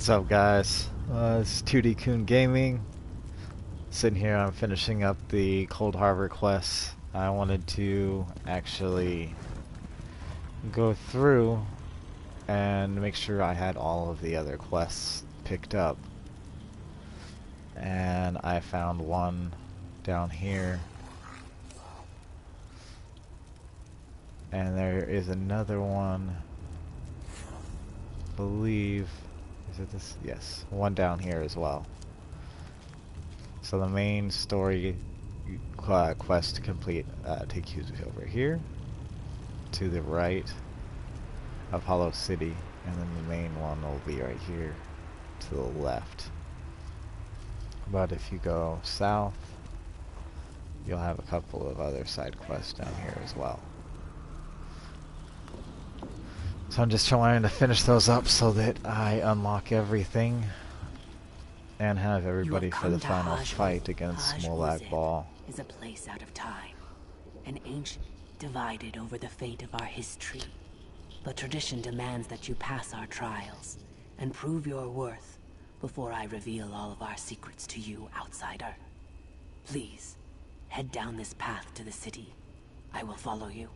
What's up, guys? It's 2D Coon Gaming. Sitting here, I'm finishing up the Coldharbour quest. I wanted to actually go through and make sure I had all of the other quests picked up. And I found one down here. And there is another one, I believe. Is it this? Yes, one down here as well. So the main story quest to complete takes you over here, to the right of Hollow City, and then the main one will be right here to the left. But if you go south, you'll have a couple of other side quests down here as well. So I'm just trying to finish those up so that I unlock everything and have everybody for the final fight against Molag Bal. Is a place out of time, an ancient divided over the fate of our history. But tradition demands that you pass our trials and prove your worth before I reveal all of our secrets to you, outsider. Please, head down this path to the city. I will follow you.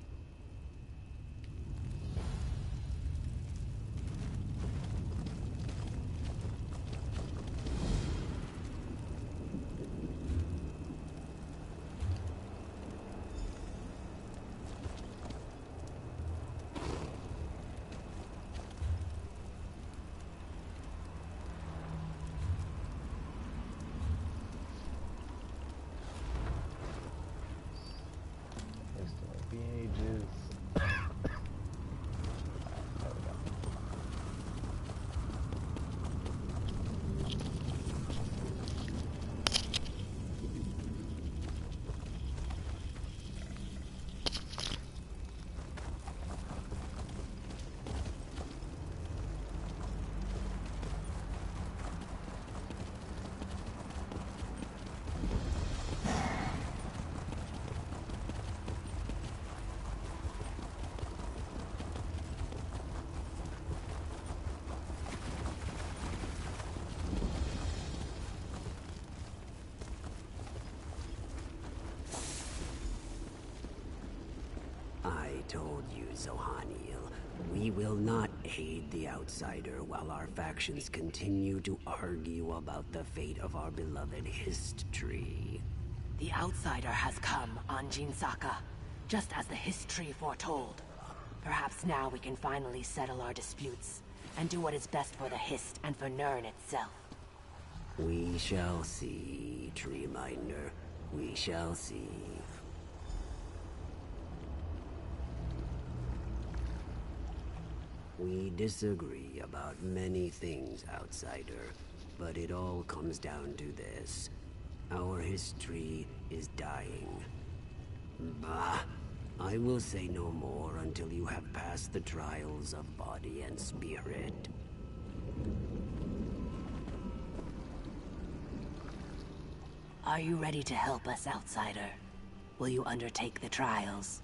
I told you, Zohaniel, we will not aid the outsider while our factions continue to argue about the fate of our beloved history. The outsider has come, Anjin Saka, just as the history foretold. Perhaps now we can finally settle our disputes and do what is best for the Hist and for Nirn itself. We shall see, Treeminder. We shall see. We disagree about many things, outsider, but it all comes down to this. Our history is dying. Bah, I will say no more until you have passed the trials of body and spirit. Are you ready to help us, outsider? Will you undertake the trials?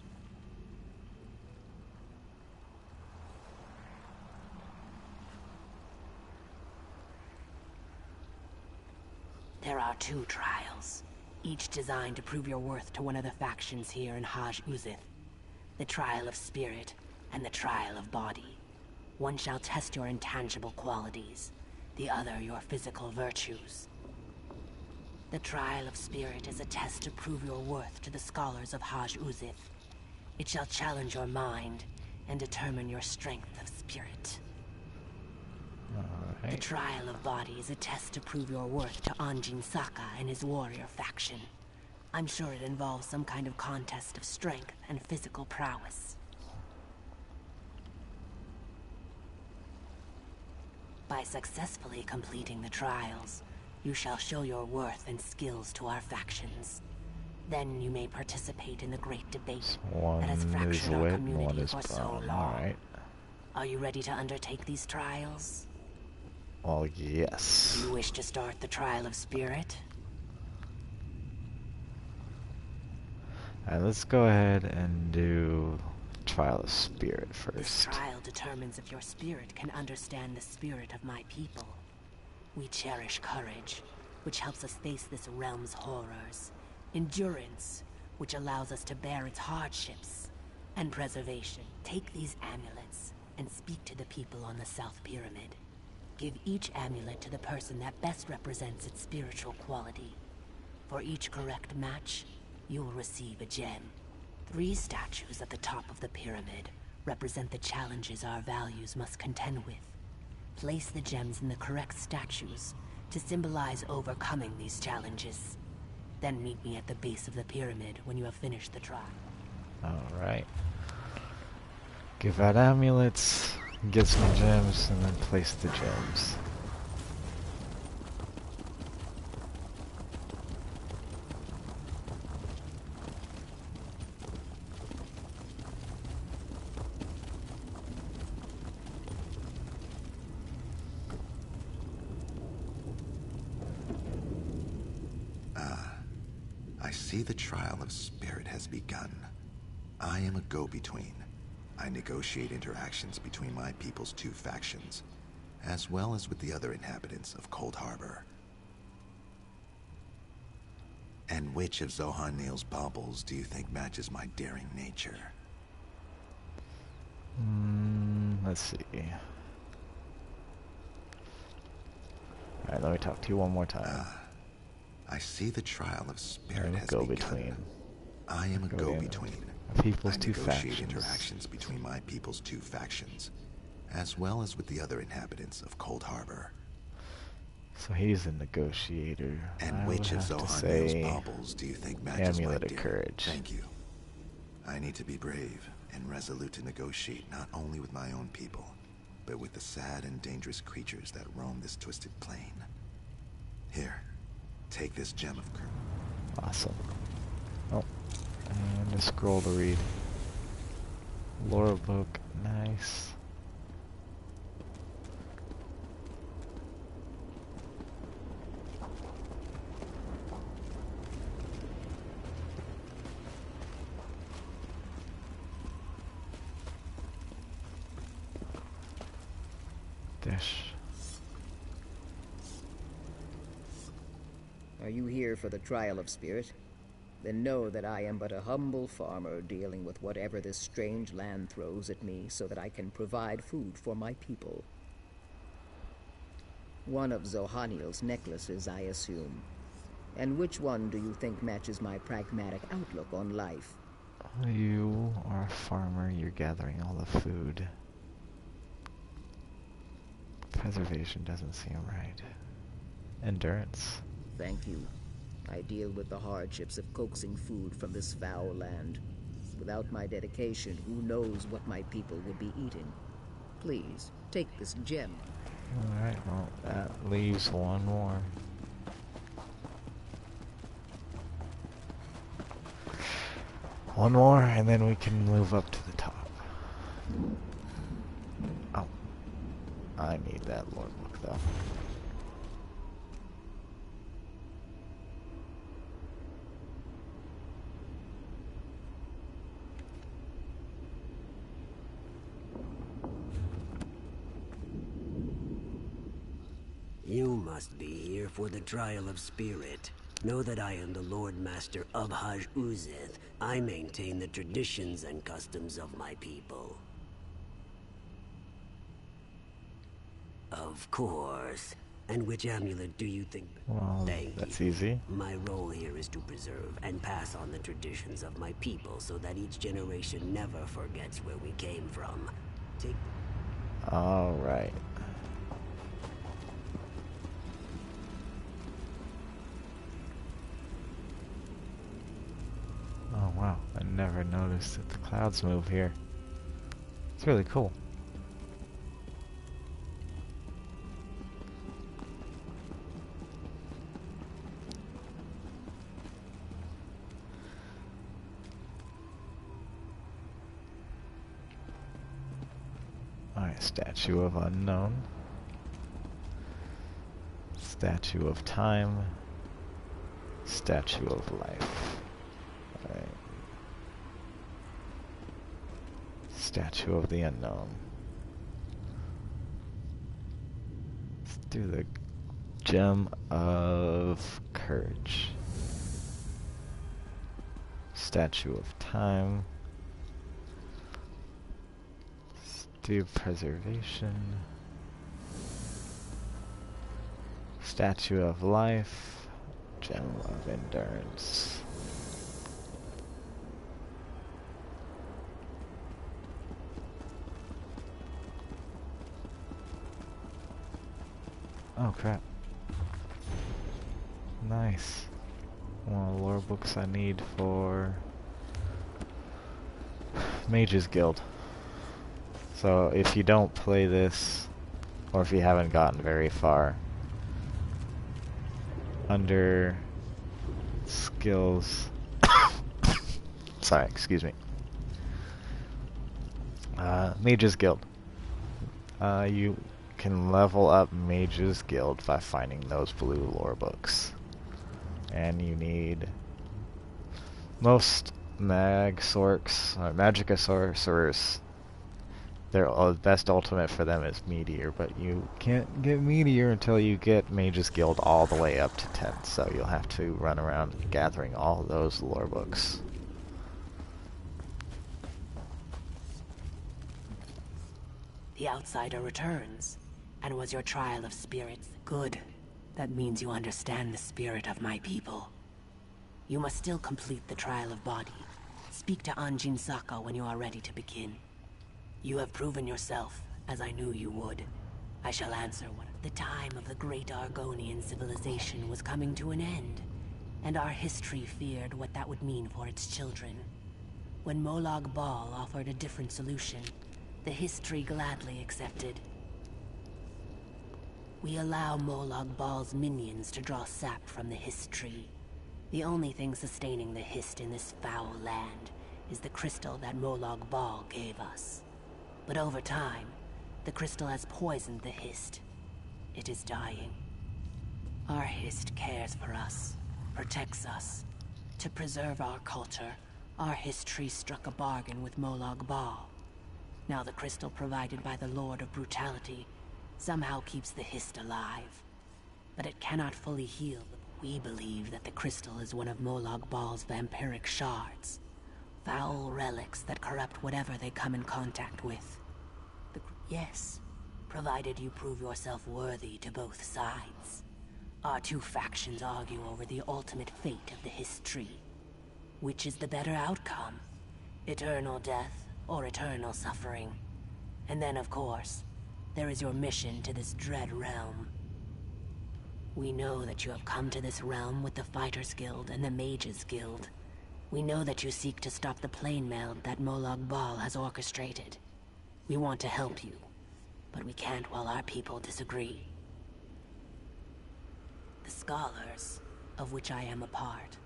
There are 2 trials, each designed to prove your worth to one of the factions here in Haj Uzith. The trial of spirit and the trial of body. One shall test your intangible qualities, the other your physical virtues. The trial of spirit is a test to prove your worth to the scholars of Haj Uzith. It shall challenge your mind and determine your strength of spirit. The trial of body is a test to prove your worth to Anjin Saka and his warrior faction. I'm sure it involves some kind of contest of strength and physical prowess. By successfully completing the trials, you shall show your worth and skills to our factions. Then you may participate in the great debate that has fractured our community for so long. Alright. Are you ready to undertake these trials? Well, yes. You wish to start the trial of spirit? Alright, let's go ahead and do trial of spirit This first. trial determines if your spirit can understand the spirit of my people. We cherish courage, which helps us face this realm's horrors. Endurance, which allows us to bear its hardships. And preservation. Take these amulets and speak to the people on the South Pyramid. Give each amulet to the person that best represents its spiritual quality. For each correct match, you will receive a gem. 3 statues at the top of the pyramid represent the challenges our values must contend with. Place the gems in the correct statues to symbolize overcoming these challenges. Then meet me at the base of the pyramid when you have finished the trial. Alright. Give out amulets, get some gems, and then place the gems. I see the trial of spirit has begun. I am a go-between. I negotiate interactions between my people's 2 factions, as well as with the other inhabitants of Coldharbour. And which of Zohan Neal's baubles do you think matches my daring nature? Let's see. Alright, let me talk to you one more time. I see the trial of spirit has go begun. between. I am a go-between. People's I 2 negotiate factions. interactions between my people's 2 factions, as well as with the other inhabitants of Coldharbour. So he's a negotiator. And I which would of have to Zohan Neal's say baubles do you think matches my Amulet of daring? Courage. Thank you. I need to be brave and resolute to negotiate not only with my own people, but with the sad and dangerous creatures that roam this twisted plane. Here, take this gem of courage. Awesome. Oh, and a scroll to read. Lore book, nice. Dish. Are you here for the trial of spirit? Then know that I am but a humble farmer dealing with whatever this strange land throws at me so that I can provide food for my people. One of Zohaniel's necklaces, I assume. And which one do you think matches my pragmatic outlook on life? You are a farmer, you're gathering all the food. Preservation doesn't seem right. Endurance. Thank you. I deal with the hardships of coaxing food from this foul land. Without my dedication, who knows what my people would be eating? Please, take this gem. Alright, well, that leaves one more. One more, and then we can move up to the top. Oh. I need that lore book, though. You must be here for the trial of spirit. Know that I am the Lord Master of Haj Uzith. I maintain the traditions and customs of my people. Of course. And which amulet do you think? Well, Thank that's you. easy. My role here is to preserve and pass on the traditions of my people so that each generation never forgets where we came from. Take... Alright. Oh wow, I never noticed that the clouds move here. It's really cool. Alright, Statue of Unknown. Statue of Time. Statue of Life. Alright. Statue of the Unknown. Let's do the Gem of Courage. Statue of Time. Stew Preservation. Statue of Life. Gem of Endurance. Oh crap. Nice. One of the lore books I need for Mage's Guild. So if you don't play this, or if you haven't gotten very far, under skills, sorry, excuse me, Mage's Guild, you can level up Mage's Guild by finding those blue lore books. And you need most Magsorcs, or Magica sorcerers. Their best ultimate for them is Meteor, but you can't get Meteor until you get Mage's Guild all the way up to 10, so you'll have to run around gathering all those lore books. The outsider returns. And was your trial of spirits good? That means you understand the spirit of my people. You must still complete the trial of body. Speak to Anjin Saka when you are ready to begin. You have proven yourself, as I knew you would. I shall answer what the time of the great Argonian civilization was coming to an end, and our history feared what that would mean for its children. When Molag Bal offered a different solution, the history gladly accepted. We allow Molag Bal's minions to draw sap from the Hist tree. The only thing sustaining the Hist in this foul land is the crystal that Molag Bal gave us. But over time, the crystal has poisoned the Hist. It is dying. Our Hist cares for us, protects us. To preserve our culture, our Hist tree struck a bargain with Molag Bal. Now the crystal provided by the Lord of Brutality somehow keeps the Hist alive. But it cannot fully heal. We believe that the crystal is one of Molag Bal's vampiric shards. Foul relics that corrupt whatever they come in contact with. Yes, provided you prove yourself worthy to both sides. Our two factions argue over the ultimate fate of the Hist tree. Which is the better outcome? Eternal death or eternal suffering? And then, of course, there is your mission to this dread realm. We know that you have come to this realm with the Fighters Guild and the Mages Guild. We know that you seek to stop the plane meld that Molag Bal has orchestrated. We want to help you, but we can't while our people disagree. The scholars, of which I am a part,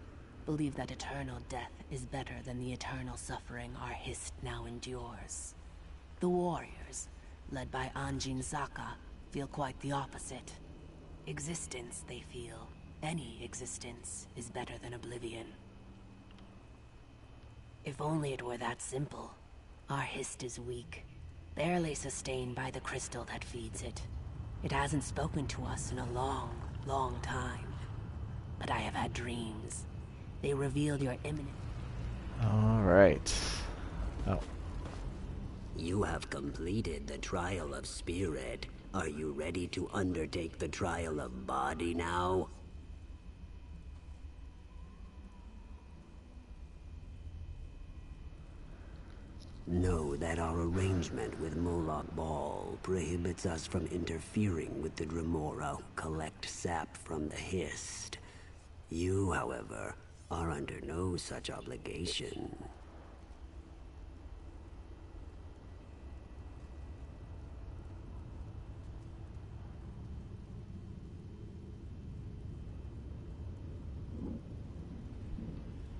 believe that eternal death is better than the eternal suffering our Hist now endures. The warriors, led by Anjin Saka, feel quite the opposite. Existence, they feel. Any existence is better than oblivion. If only it were that simple. Our Hist is weak, barely sustained by the crystal that feeds it. It hasn't spoken to us in a long, long time. But I have had dreams. They revealed your imminent... Alright. Oh. You have completed the trial of spirit. Are you ready to undertake the trial of body now? Know that our arrangement with Molag Bal prohibits us from interfering with the Dremora who collect sap from the Hist. You, however, are under no such obligation.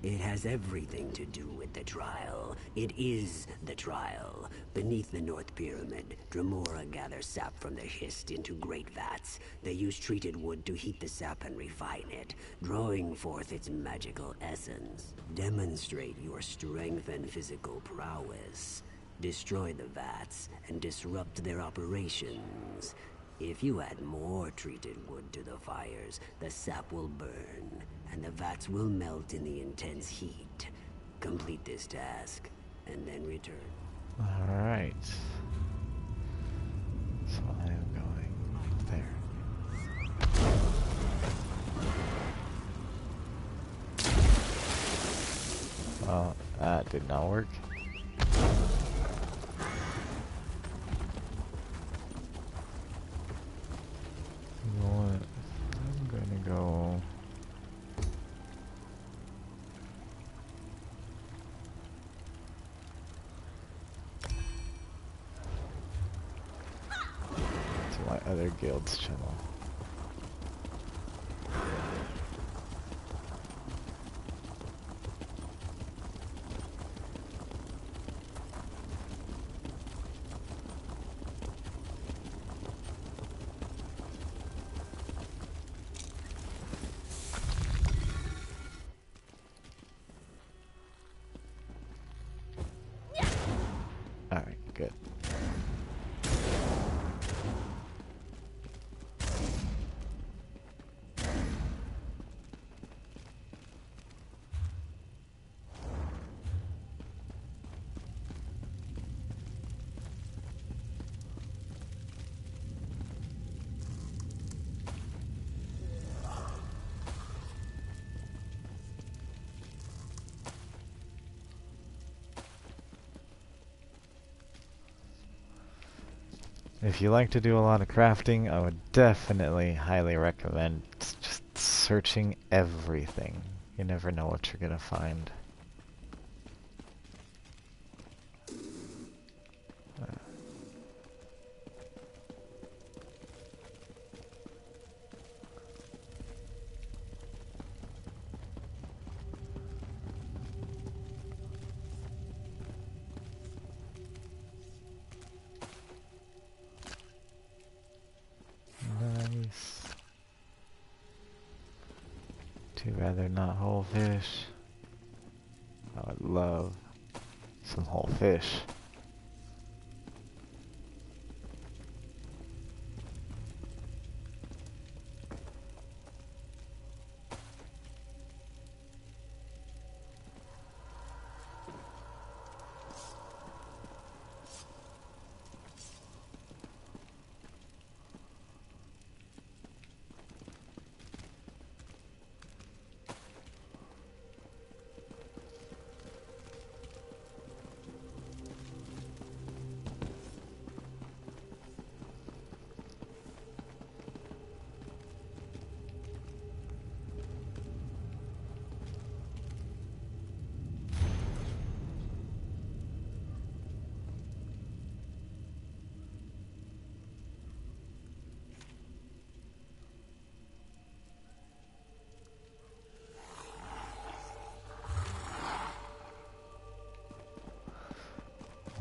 It has everything to do with the trial. It is the trial. Beneath the North Pyramid, Dremora gather sap from the Hist into great vats. They use treated wood to heat the sap and refine it, drawing forth its magical essence. Demonstrate your strength and physical prowess. Destroy the vats and disrupt their operations. If you add more treated wood to the fires, the sap will burn, and the vats will melt in the intense heat. Complete this task, and then return. Alright. So I am going there. Well, that did not work. You know what? I'm gonna go... to my other guild's channel. Alright, good. If you like to do a lot of crafting, I would definitely highly recommend just searching everything. You never know what you're gonna find. Nice. Too bad they're not whole fish. I would love some whole fish.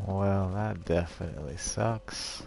Well, that definitely sucks.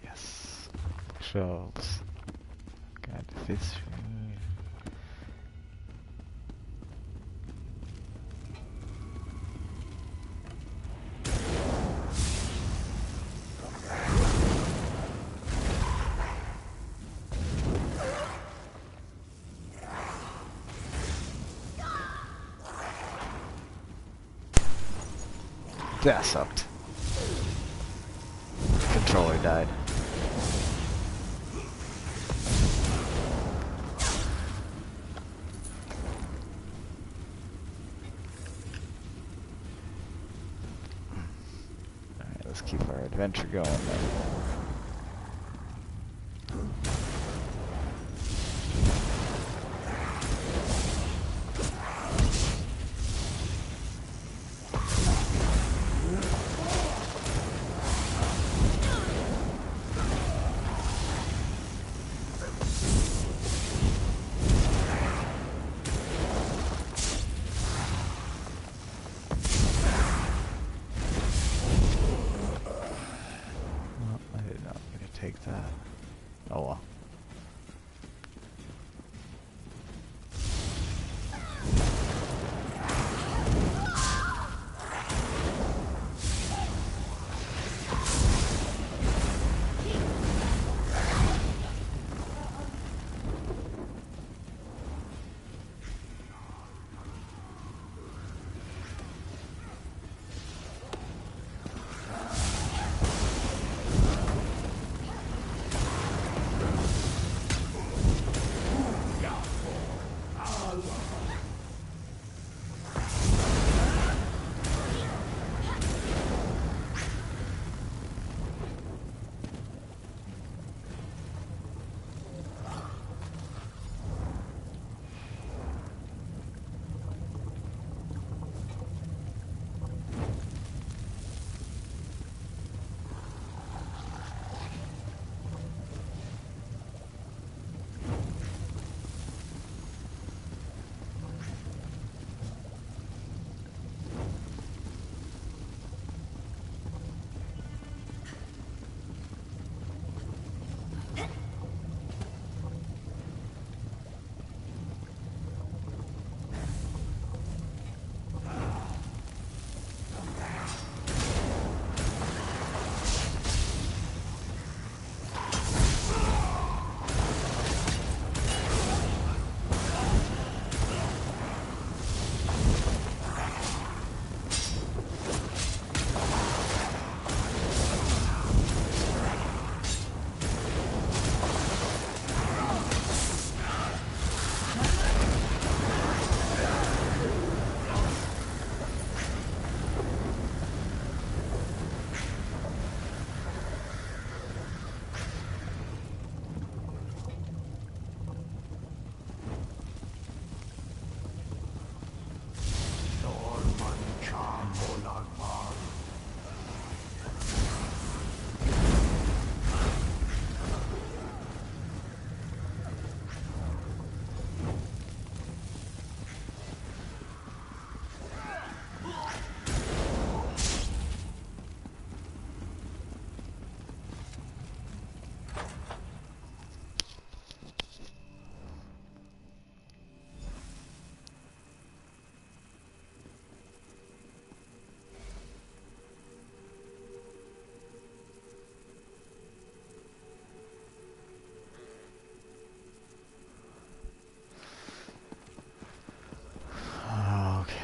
Yes. Shelves. Got the fish. That sucked. Controller died. Alright, let's keep our adventure going then. take that. Oh well.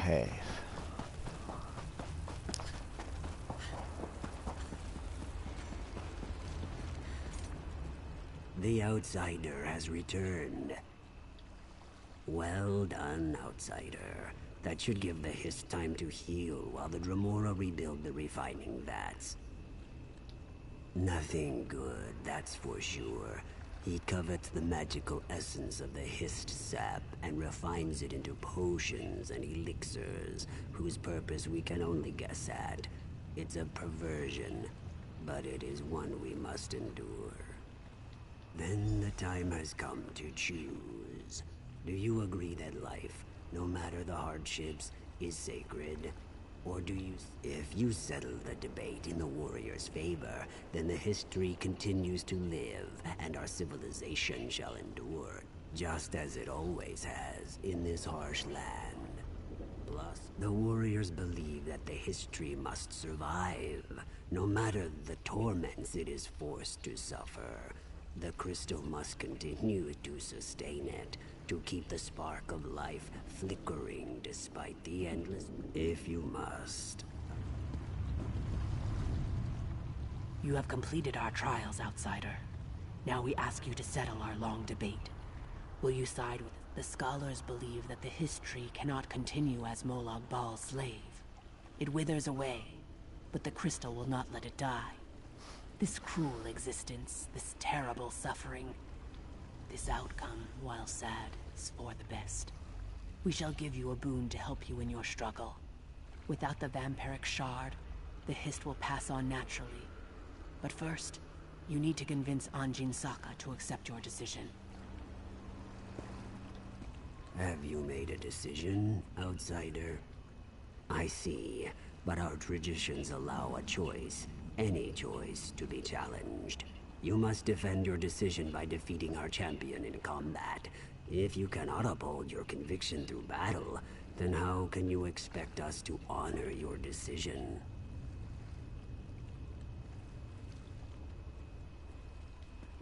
Okay. The Outsider has returned. Well done, Outsider. That should give the Hist time to heal while the Dremora rebuild the refining vats. Nothing good, that's for sure. He covets the magical essence of the Hist sap and refines it into potions and elixirs, whose purpose we can only guess at. It's a perversion, but it is one we must endure. Then the time has come to choose. Do you agree that life, no matter the hardships, is sacred? Or do you... If you settle the debate in the warrior's favor, then the history continues to live, and our civilization shall endure, just as it always has in this harsh land. Plus, the warriors believe that the history must survive, no matter the torments it is forced to suffer. The crystal must continue to sustain it, to keep the spark of life flickering despite the endless... If you must. You have completed our trials, Outsider. Now we ask you to settle our long debate. Will you side with... The scholars believe that the history cannot continue as Molag Bal's slave. It withers away, but the crystal will not let it die. This cruel existence, this terrible suffering, this outcome, while sad, is for the best. We shall give you a boon to help you in your struggle. Without the vampiric shard, the Hist will pass on naturally. But first, you need to convince Anjin Saka to accept your decision. Have you made a decision, Outsider? I see, but our traditions allow a choice, any choice, to be challenged. You must defend your decision by defeating our champion in combat. If you cannot uphold your conviction through battle, then how can you expect us to honor your decision?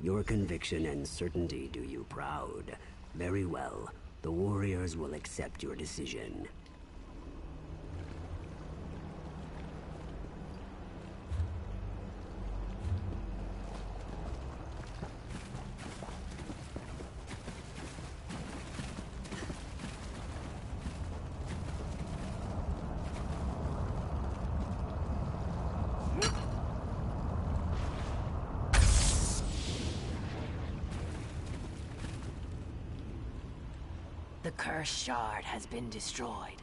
Your conviction and certainty do you proud. Very well. The warriors will accept your decision. The cursed shard has been destroyed.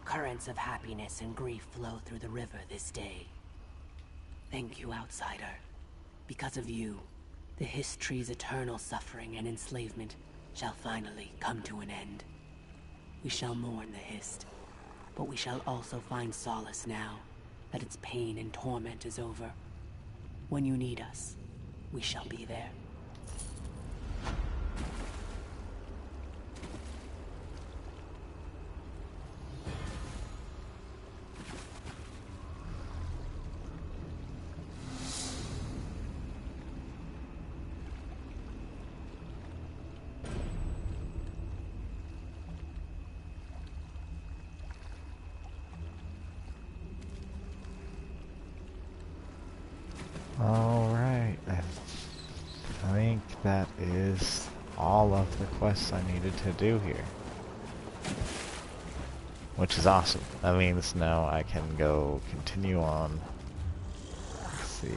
Currents of happiness and grief flow through the river this day. Thank you, outsider. Because of you, the Hist's eternal suffering and enslavement shall finally come to an end. We shall mourn the Hist, but we shall also find solace now that its pain and torment is over. When you need us, we shall be there. Alright, I think that is all of the quests I needed to do here. Which is awesome. That means now I can go continue on. Let's see.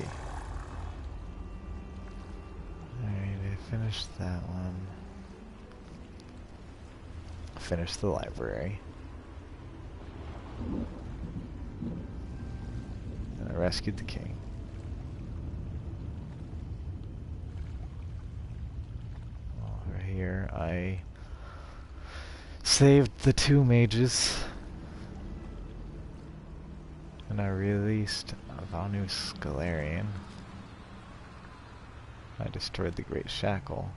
Alright, I finished that one. Finished the library. And I rescued the king. Over here, I saved the 2 mages. And I released Vanu Scalarian. I destroyed the Great Shackle.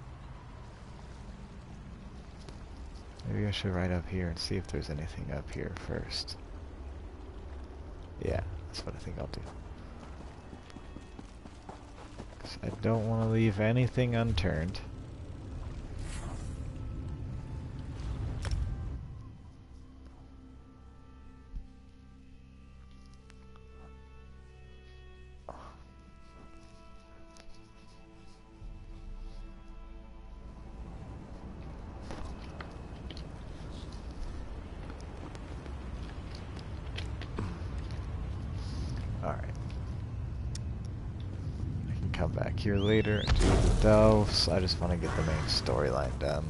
Maybe I should ride up here and see if there's anything up here first. Yeah, that's what I think I'll do. 'Cause I don't want to leave anything unturned. Alright. I can come back here later and do the delves. I just want to get the main storyline done.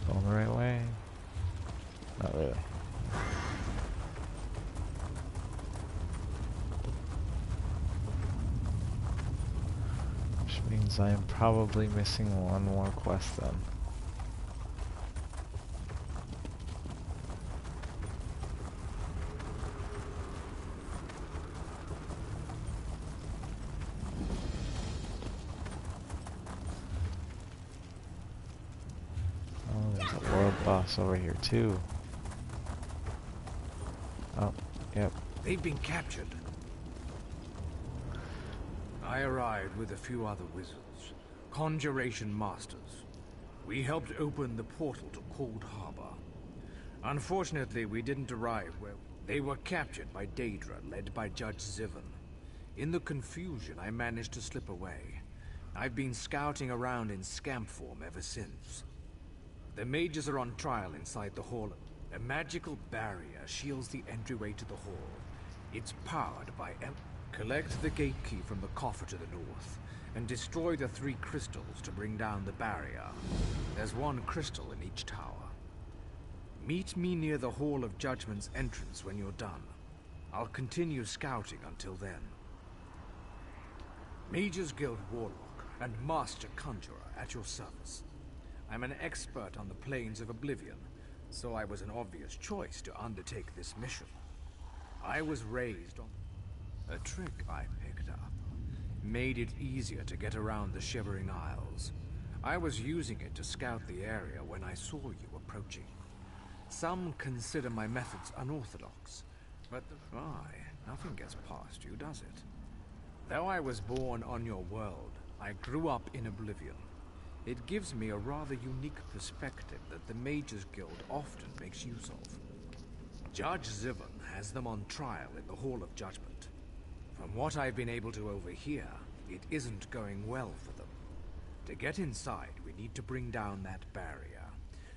Going the right way? Not really. Which means I am probably missing one more quest then. Oh, there's a world boss over here too. Oh, yep. They've been captured. I arrived with a few other wizards, conjuration masters. We helped open the portal to Coldharbour. Unfortunately, we didn't arrive where they were captured by Daedra, led by Judge Zivan. In the confusion, I managed to slip away. I've been scouting around in scamp form ever since. The mages are on trial inside the hall. A magical barrier shields the entryway to the hall. It's powered by Collect the gate key from the coffer to the north, and destroy the 3 crystals to bring down the barrier. There's 1 crystal in each tower. Meet me near the Hall of Judgment's entrance when you're done. I'll continue scouting until then. Mages Guild Warlock and Master Conjurer at your service. I'm an expert on the Plains of Oblivion, so I was an obvious choice to undertake this mission. I was raised on a trick I picked up. Made it easier to get around the Shivering Isles. I was using it to scout the area when I saw you approaching. Some consider my methods unorthodox, but nothing gets past you, does it? Though I was born on your world, I grew up in Oblivion. It gives me a rather unique perspective that the Mages Guild often makes use of. Judge Zivon has them on trial in the Hall of Judgment. From what I've been able to overhear, it isn't going well for them. To get inside, we need to bring down that barrier.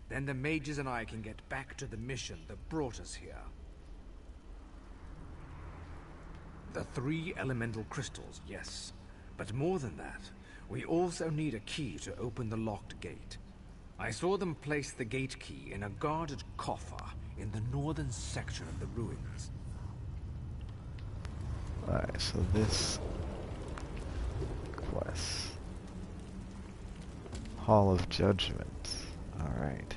Then the mages and I can get back to the mission that brought us here. The 3 elemental crystals, yes. But more than that, we also need a key to open the locked gate. I saw them place the gate key in a guarded coffer in the northern section of the ruins. Alright, so this quest. Hall of Judgment. Alright.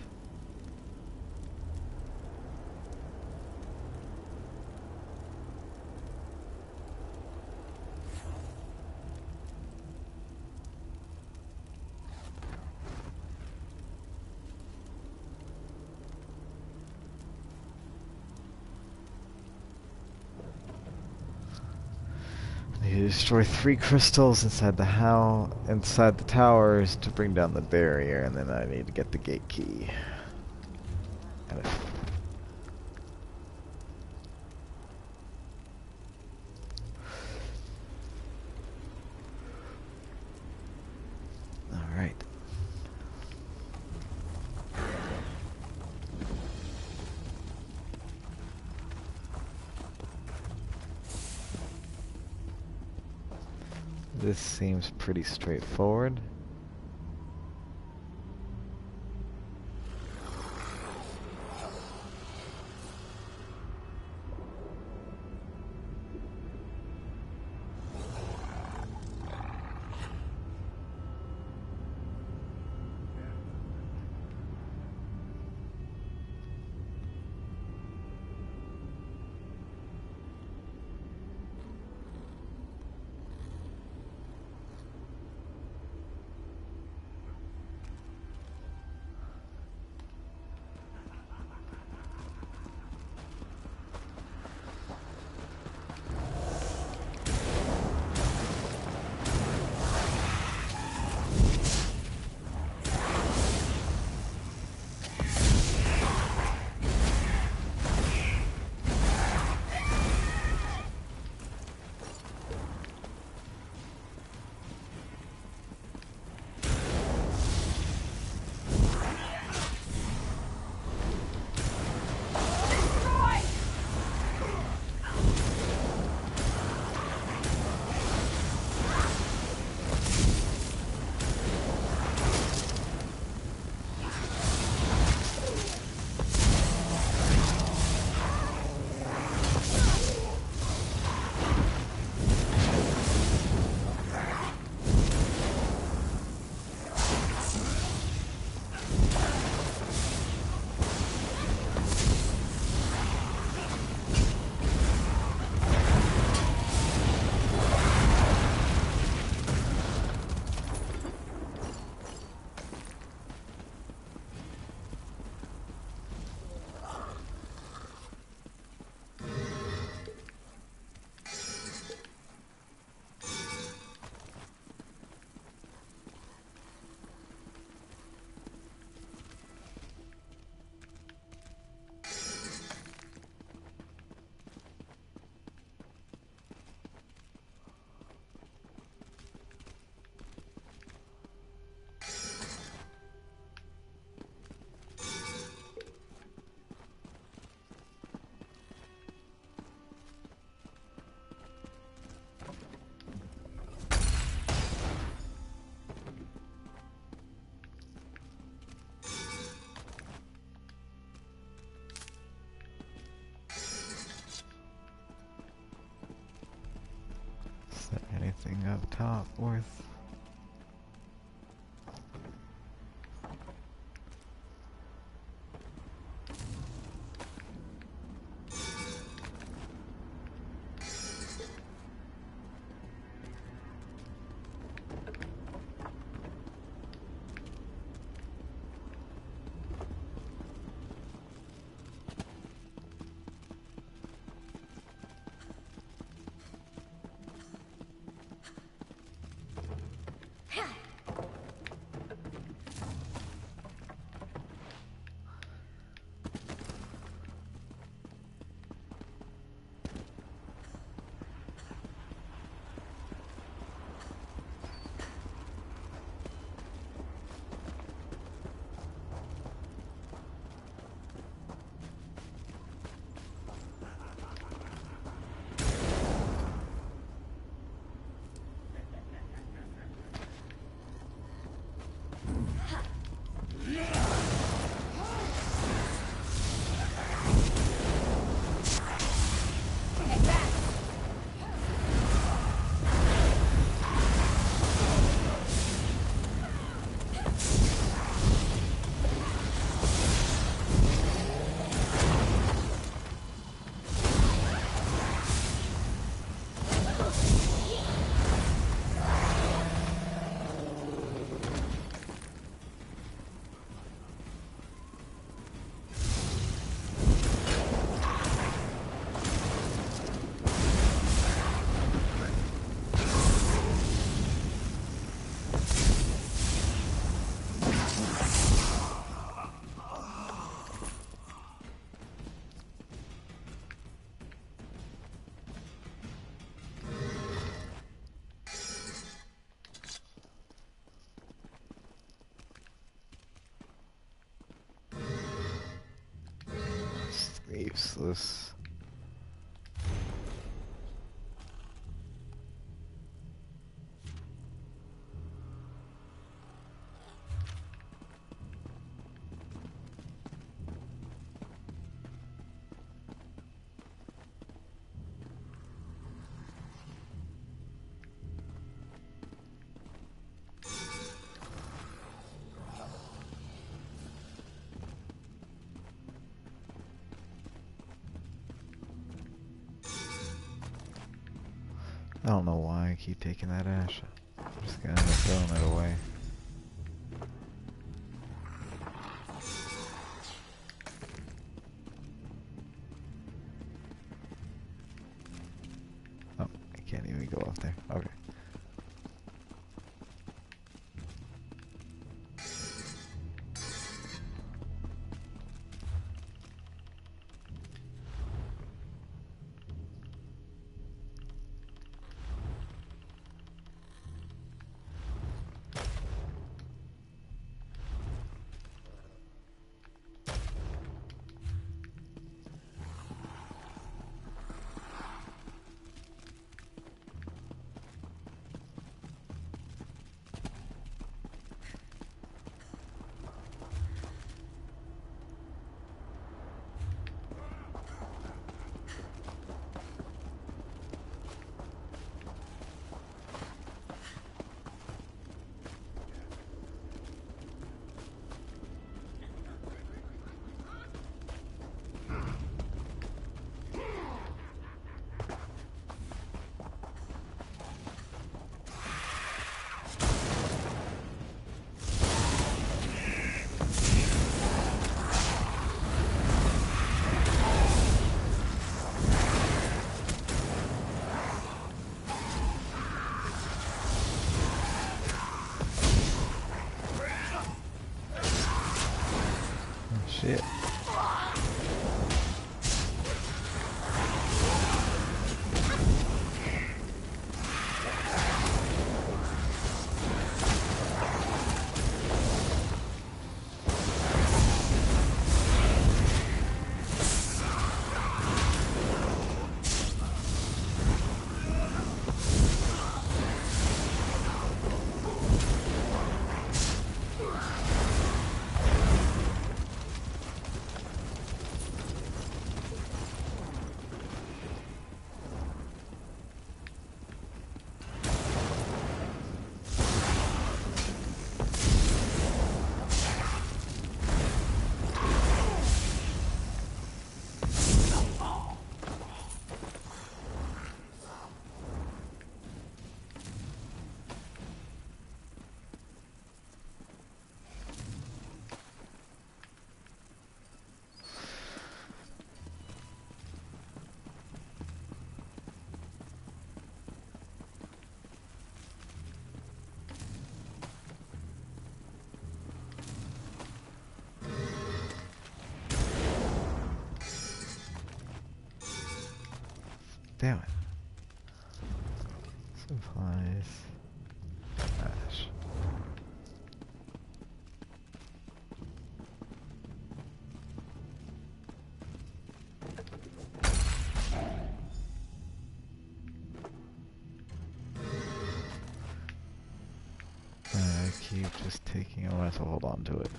You destroy 3 crystals inside the towers to bring down the barrier, and then I need to get the gate key. And alright. This seems pretty straightforward. top worth. Useless. I don't know why I keep taking that ash. I'm just gonna end up throwing it away. Oh, I can't even go up there. Okay. Shit. keep just taking. I'm gonna have to hold on to it.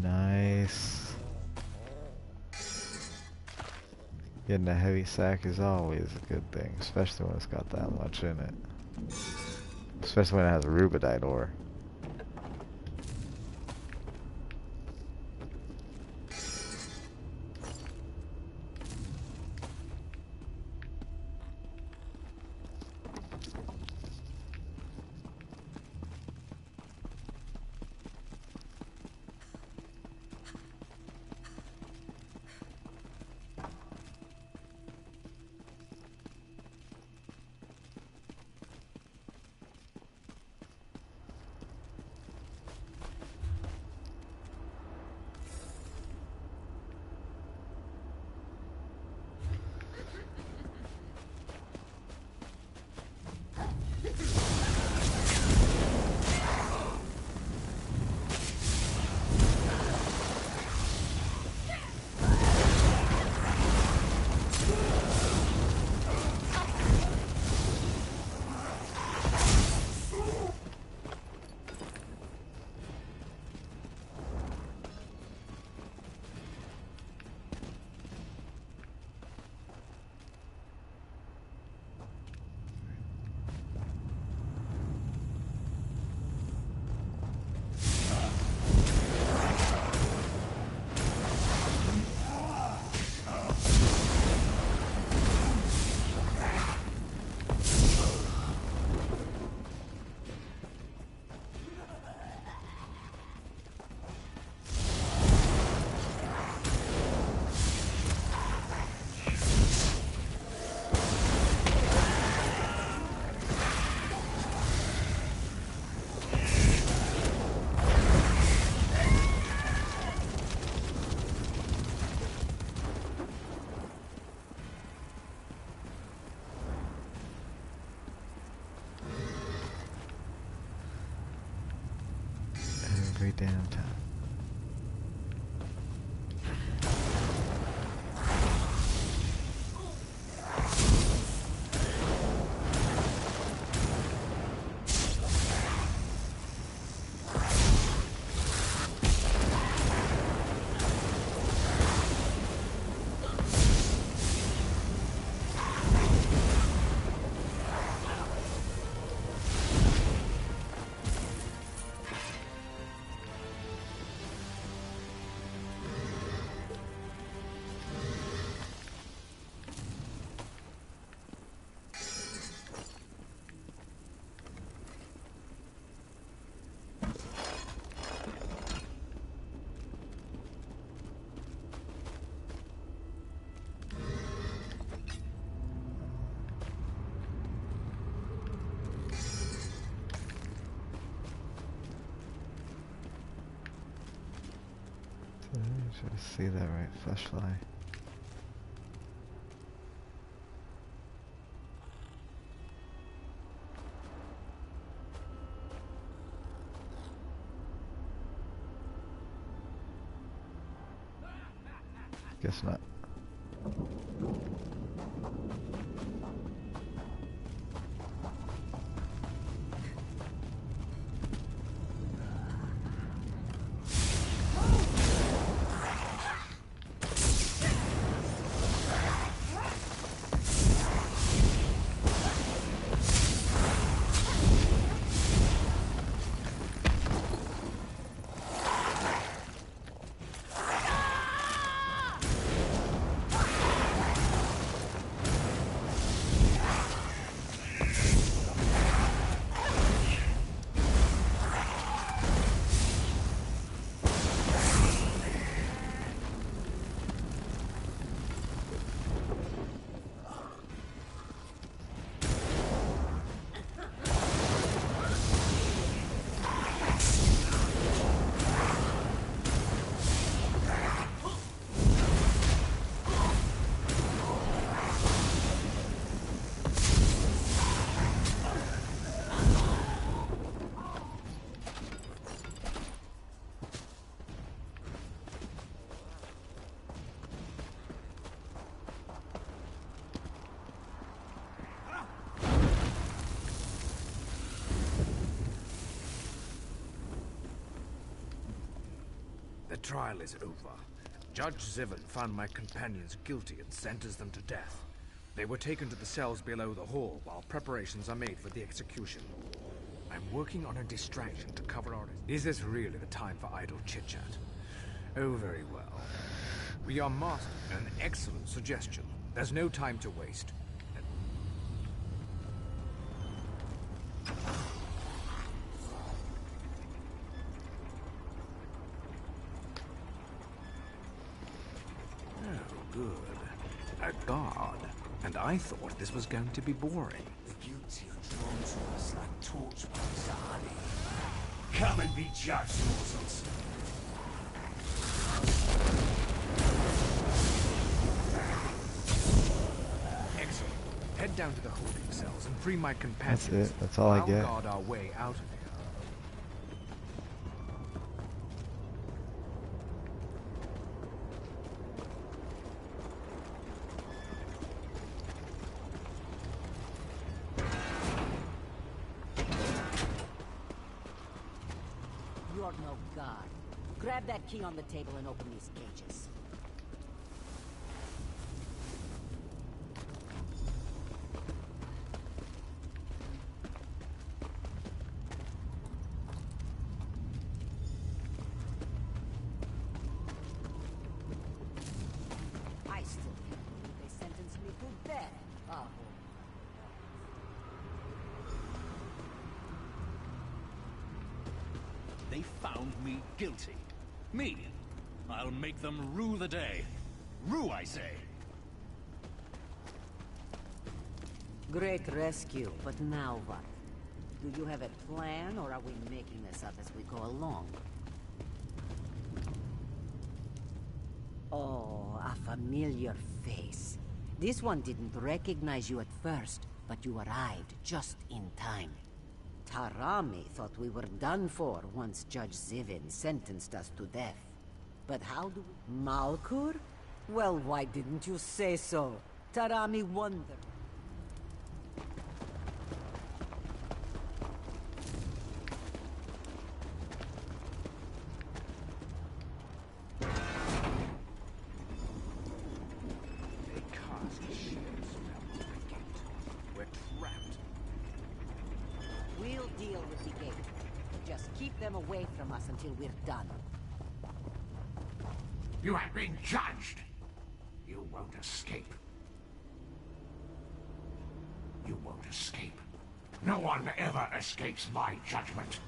Nice. Getting a heavy sack is always a good thing, especially when it's got that much in it. Especially when it has rubidite ore. Every damn time. Should I see that right? Fleshfly. Guess not. trial is over. Judge Zivin found my companions guilty and sentenced them to death. They were taken to the cells below the hall while preparations are made for the execution. I'm working on a distraction to cover our... Is this really the time for idle chit-chat? Oh, very well. We are mastering an excellent suggestion. There's no time to waste. Oh, good. A guard. And I thought this was going to be boring. The guilty are drawn to us like torchbearers to honey. Come and be judged, mortals. Excellent. Head down to the holding cells and free my companions. That's it. That's all I get. I'll guard our way out of here. You're no god. Grab that key on the table and open these cages. I still can't believe they sentenced me to death. Oh. They found me guilty. Me! I'll make them rue the day. Rue, I say! Great rescue, but now what? Do you have a plan, or are we making this up as we go along? Oh, a familiar face. This one didn't recognize you at first, but you arrived just in time. Tarami thought we were done for once Judge Zivin sentenced us to death. But how do we... Malkur? Well, why didn't you say so? Tarami wondered. They cast a shield spell on the gate. We're trapped. We'll deal with the gate. Just keep them away from us until we're done. You have been judged. You won't escape. You won't escape. No one ever escapes my judgment.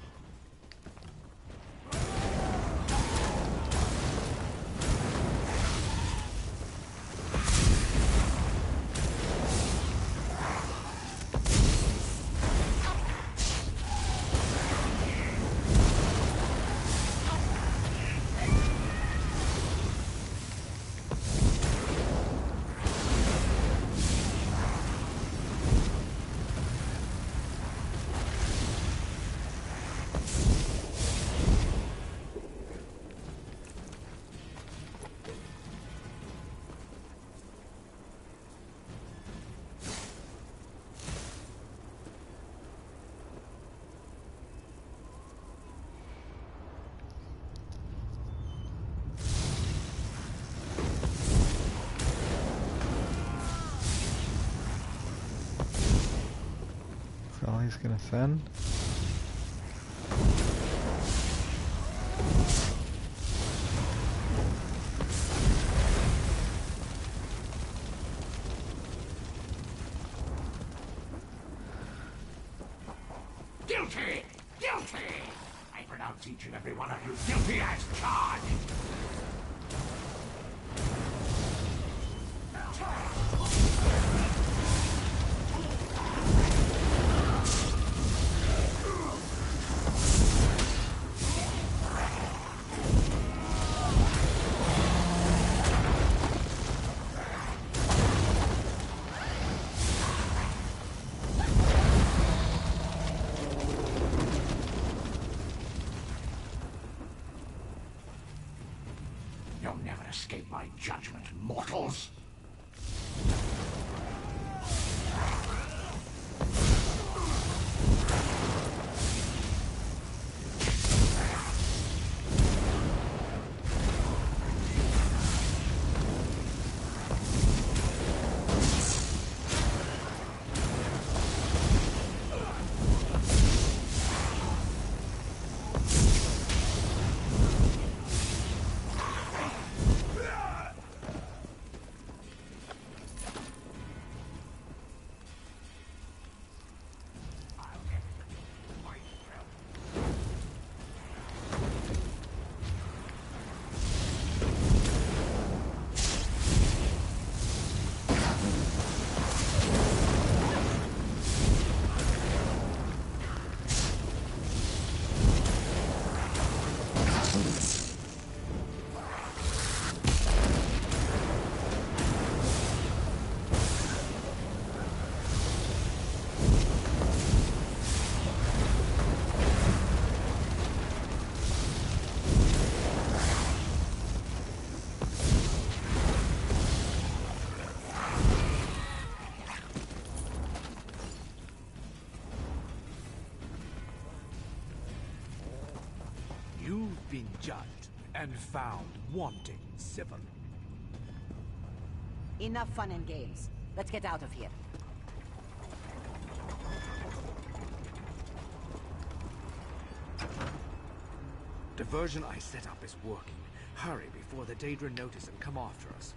That's all he's gonna send? Guilty! Guilty! I pronounce each and every one of you guilty as charged! You'll never escape my judgment, mortals! You've been judged and found wanting, Sivon. Enough fun and games. Let's get out of here. Diversion I set up is working. Hurry before the Daedra notice and come after us.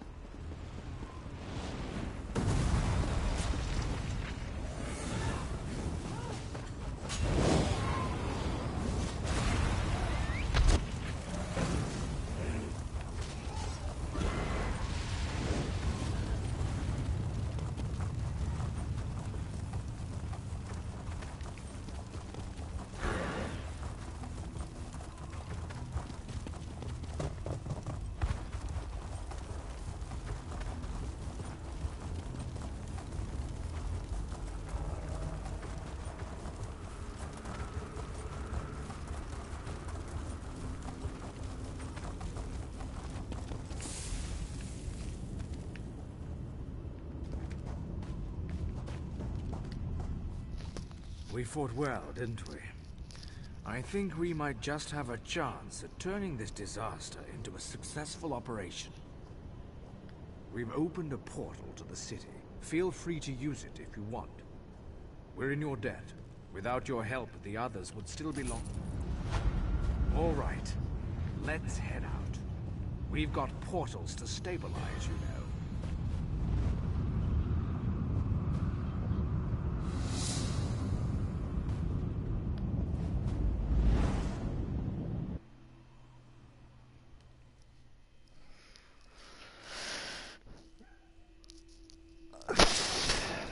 We fought well, didn't we? I think we might just have a chance at turning this disaster into a successful operation. We've opened a portal to the city. Feel free to use it if you want. We're in your debt. Without your help, the others would still be lost. All right, let's head out. We've got portals to stabilize, you know.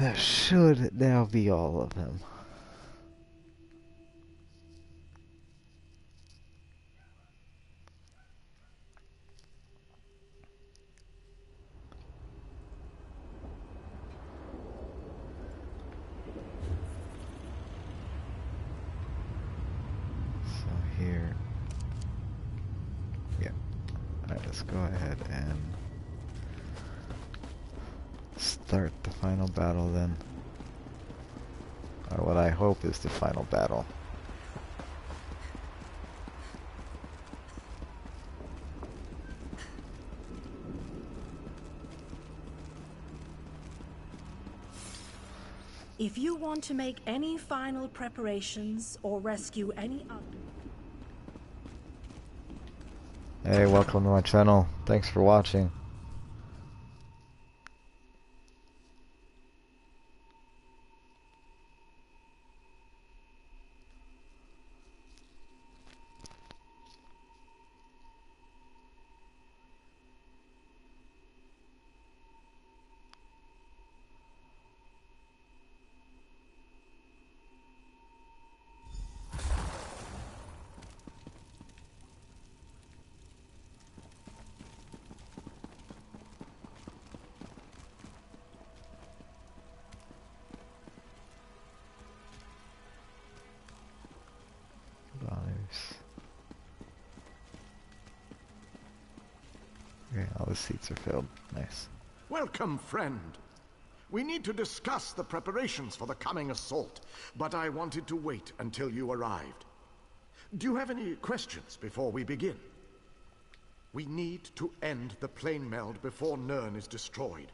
That should now be all of them. So here, yeah. Alright, let's go ahead and start the final battle then. Or what I hope is the final battle. If you want to make any final preparations or rescue any other... Hey, welcome to my channel. Thanks for watching. Okay, all the seats are filled. Nice. Welcome, friend. We need to discuss the preparations for the coming assault, but I wanted to wait until you arrived. Do you have any questions before we begin? We need to end the plane meld before Nirn is destroyed.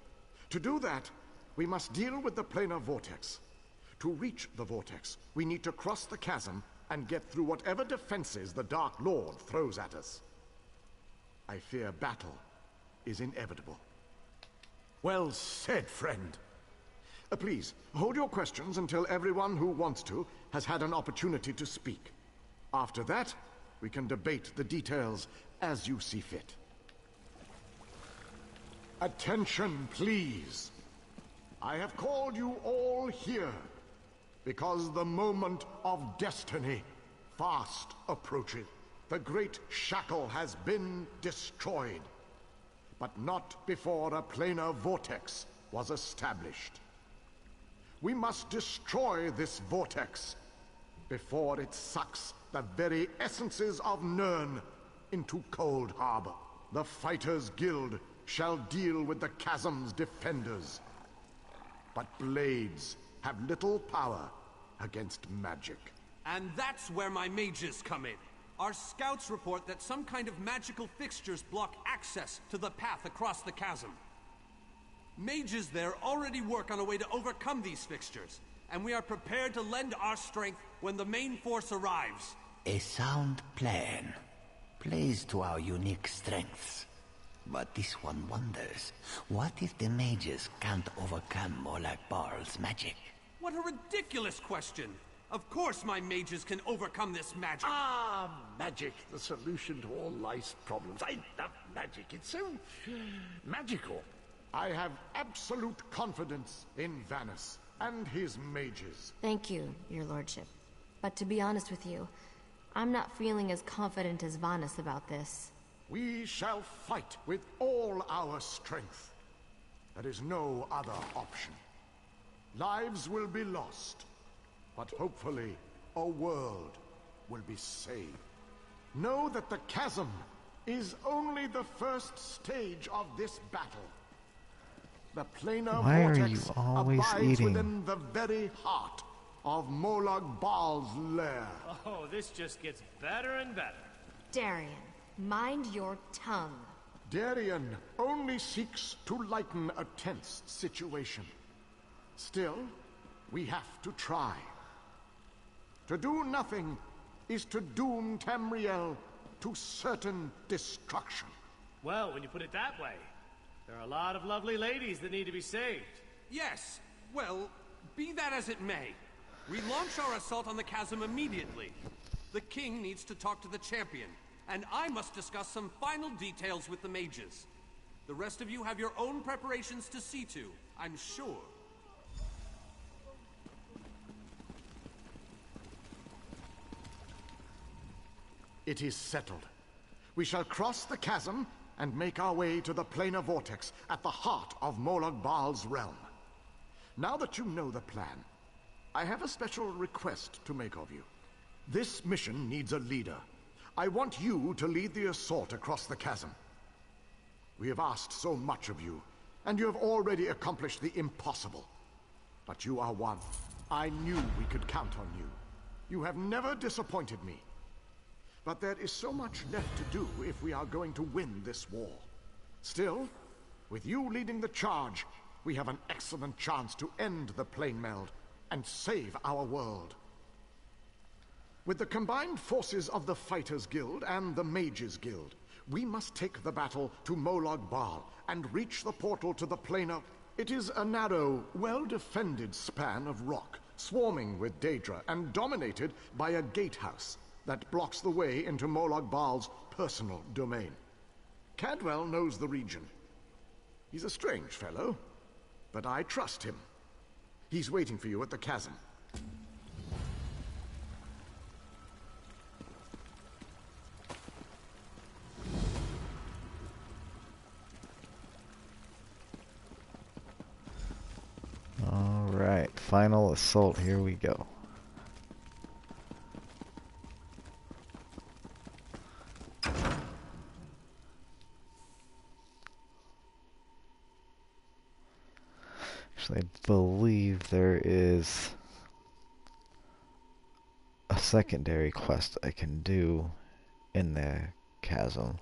To do that, we must deal with the planar vortex. To reach the vortex, we need to cross the chasm and get through whatever defenses the Dark Lord throws at us. I fear battle is inevitable. Well said, friend. Please, hold your questions until everyone who wants to has had an opportunity to speak. After that, we can debate the details as you see fit. Attention, please. I have called you all here because the moment of destiny fast approaches. The great shackle has been destroyed, but not before a planar vortex was established. We must destroy this vortex before it sucks the very essences of Nirn into Coldharbour. The Fighters' Guild shall deal with the chasm's defenders, but blades have little power against magic. And that's where my mages come in. Our scouts report that some kind of magical fixtures block access to the path across the chasm. Mages there already work on a way to overcome these fixtures, and we are prepared to lend our strength when the main force arrives. A sound plan. Plays to our unique strengths. But this one wonders, what if the mages can't overcome Molag Barl's magic? What a ridiculous question! Of course my mages can overcome this magic! Ah, magic, the solution to all life's problems. I love magic, it's so magical. I have absolute confidence in Vanus and his mages. Thank you, your lordship. But to be honest with you, I'm not feeling as confident as Vanus about this. We shall fight with all our strength. There is no other option. Lives will be lost, but hopefully a world will be saved. Know that the chasm is only the first stage of this battle. The planar Why are vortex you always abides eating? within the very heart of Molag Bal's lair. Oh, this just gets better and better. Darian, mind your tongue. Darian only seeks to lighten a tense situation. Still, we have to try. To do nothing is to doom Tamriel to certain destruction. Well, when you put it that way, there are a lot of lovely ladies that need to be saved. Yes, well, be that as it may. We launch our assault on the chasm immediately. The king needs to talk to the champion, and I must discuss some final details with the mages. The rest of you have your own preparations to see to, I'm sure. It is settled. We shall cross the chasm and make our way to the planar vortex at the heart of Molag Bal's realm. Now that you know the plan, I have a special request to make of you. This mission needs a leader. I want you to lead the assault across the chasm. We have asked so much of you, and you have already accomplished the impossible. But you are one. I knew we could count on you. You have never disappointed me. But there is so much left to do if we are going to win this war. Still, with you leading the charge, we have an excellent chance to end the plane meld and save our world. With the combined forces of the Fighters Guild and the Mages Guild, we must take the battle to Molag Bal and reach the portal to the planar. It is a narrow, well-defended span of rock, swarming with Daedra and dominated by a gatehouse that blocks the way into Molag Bal's personal domain. Cadwell knows the region. He's a strange fellow, but I trust him. He's waiting for you at the chasm. All right, final assault. Here we go. Actually, I believe there is a secondary quest I can do in the chasm.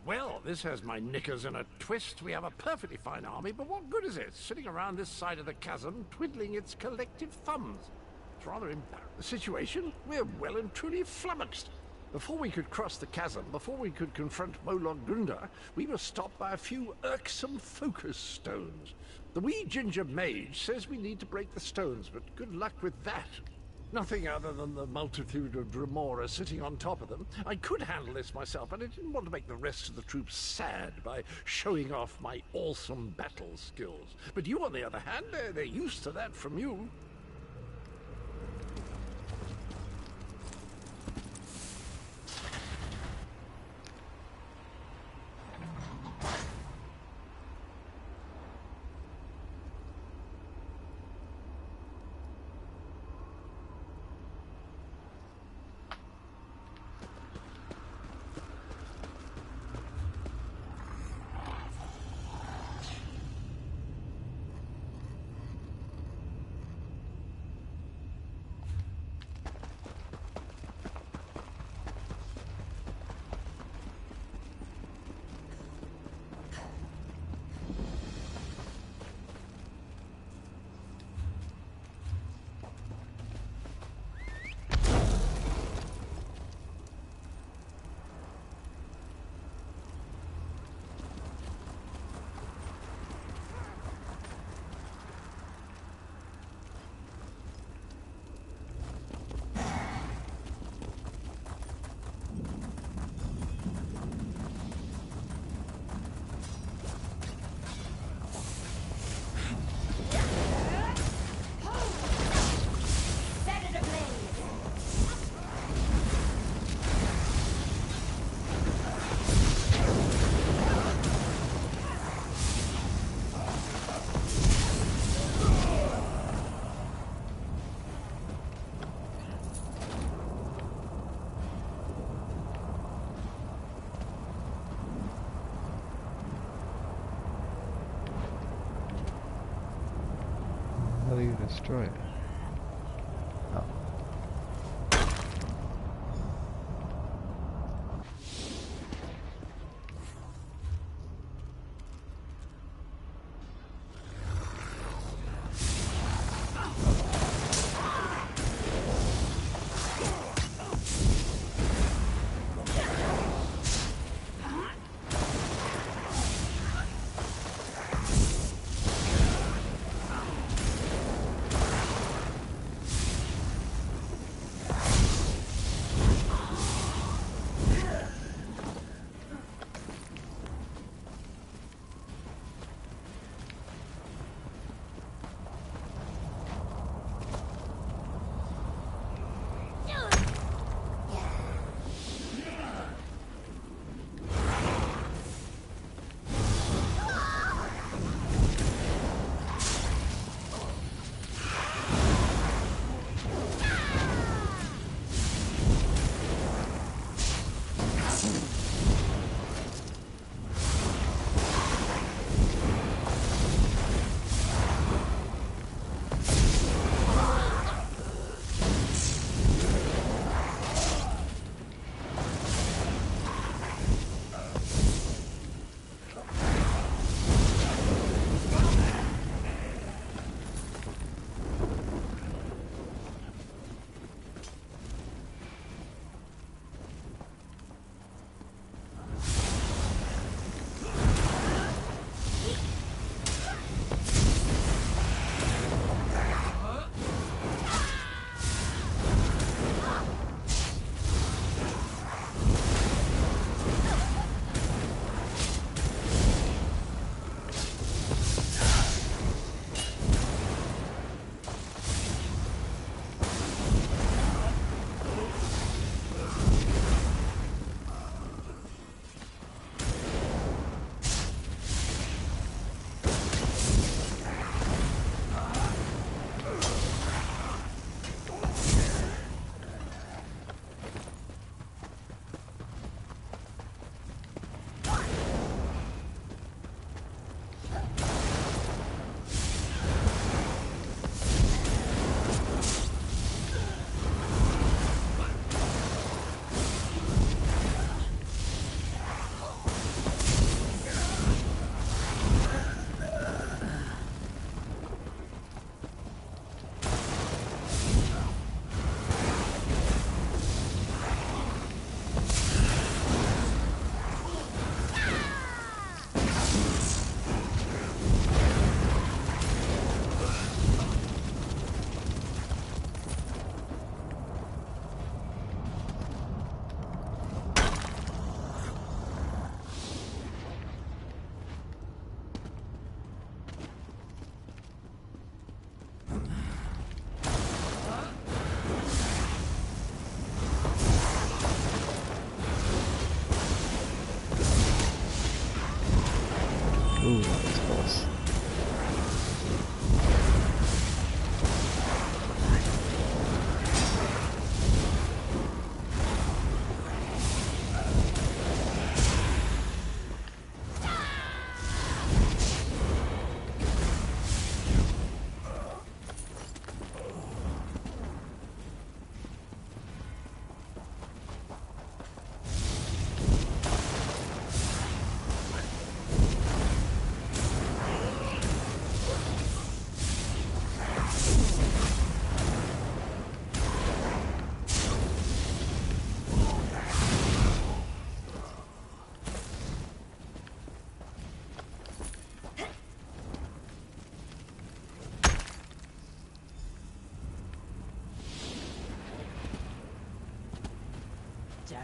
Well, this has my knickers in a twist. We have a perfectly fine army, but what good is it, sitting around this side of the chasm, twiddling its collective thumbs? It's rather embarrassing. The situation? We're well and truly flummoxed. Before we could cross the chasm, before we could confront Molag Gunda, we were stopped by a few irksome focus stones. The wee ginger mage says we need to break the stones, but good luck with that. Nothing other than the multitude of Dremora sitting on top of them. I could handle this myself, but I didn't want to make the rest of the troops sad by showing off my awesome battle skills. But you, on the other hand, they're used to that from you. How do you destroy it? Oh.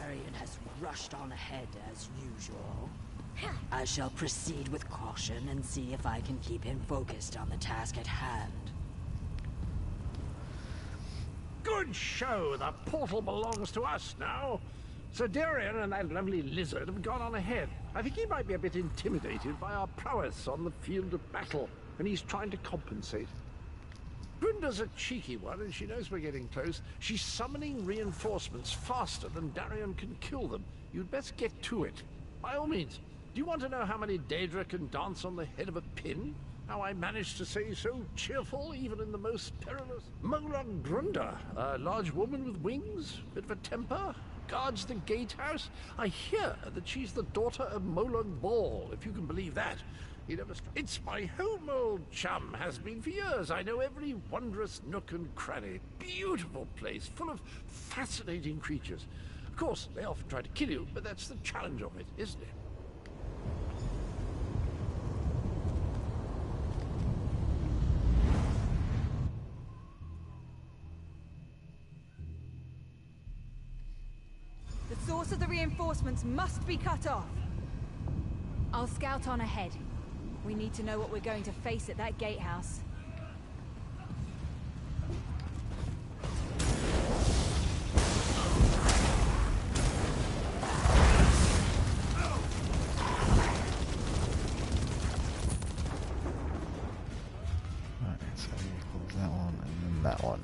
Darian has rushed on ahead as usual. I shall proceed with caution and see if I can keep him focused on the task at hand. Good show! The portal belongs to us now. Sir Darian and that lovely lizard have gone on ahead. I think he might be a bit intimidated by our prowess on the field of battle, and he's trying to compensate. Grinda's a cheeky one, and she knows we're getting close. She's summoning reinforcements faster than Darian can kill them. You'd best get to it. By all means. Do you want to know how many Daedra can dance on the head of a pin? How I managed to stay so cheerful even in the most perilous? Molag Grunda, a large woman with wings, bit of a temper, guards the gatehouse. I hear that she's the daughter of Molag Ball, if you can believe that. It's my home, old chum, has been for years. I know every wondrous nook and cranny. Beautiful place, full of fascinating creatures. Of course, they often try to kill you, but that's the challenge of it, isn't it? The source of the reinforcements must be cut off. I'll scout on ahead. We need to know what we're going to face at that gatehouse. Alright, so close that one and then that one.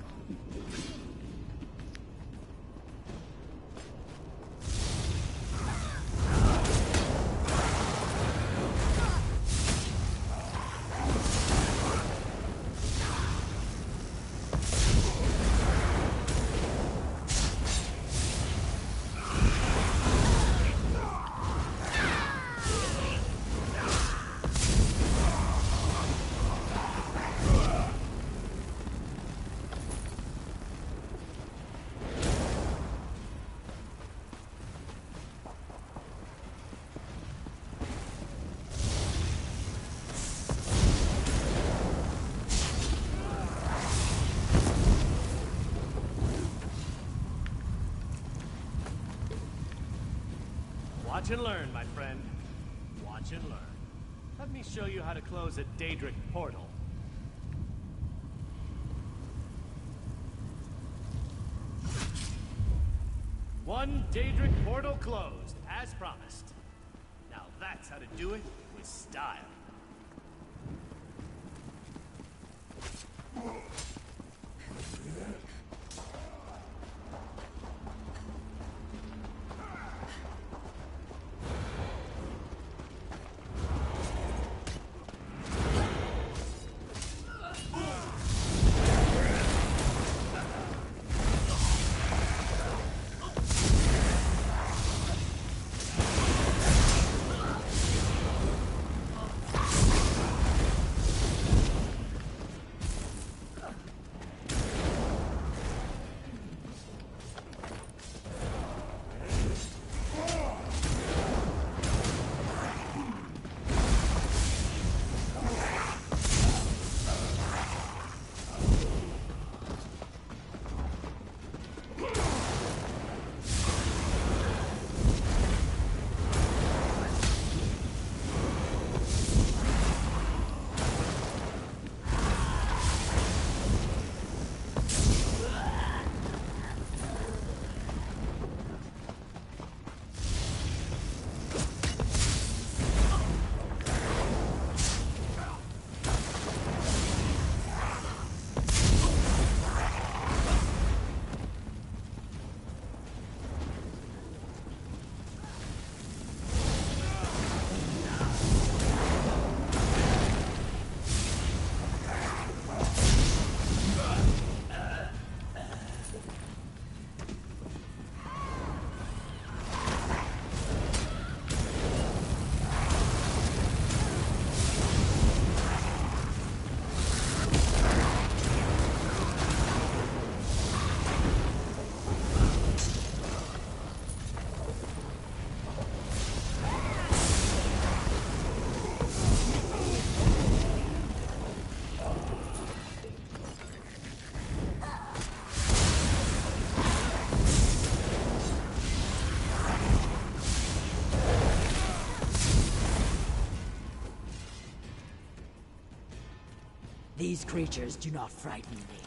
Watch and learn, my friend. Watch and learn. Let me show you how to close a Daedric portal. One Daedric portal closed, as promised. Now that's how to do it with style. These creatures do not frighten me.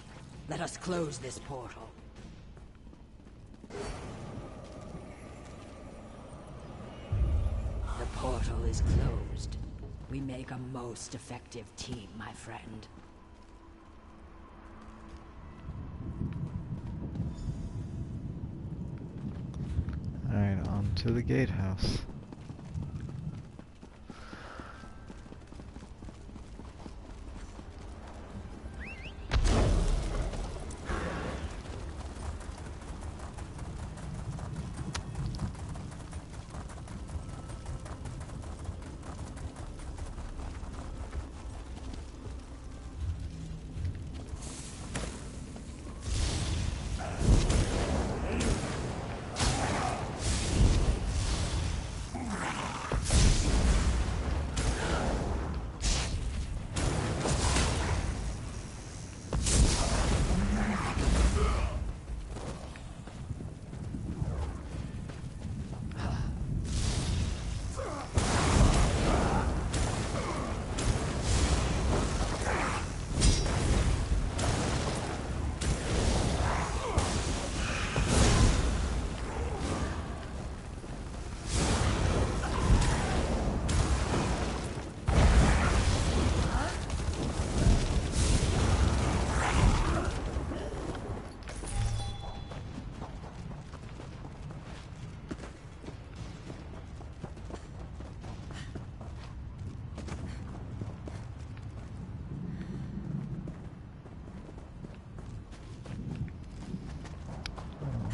Let us close this portal. The portal is closed. We make a most effective team, my friend. Alright, on to the gatehouse.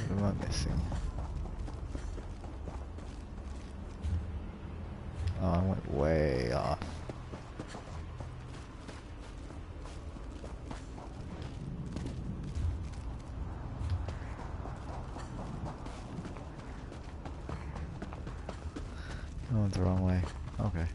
What am I missing? Oh, I went way off. I went the wrong way. Okay.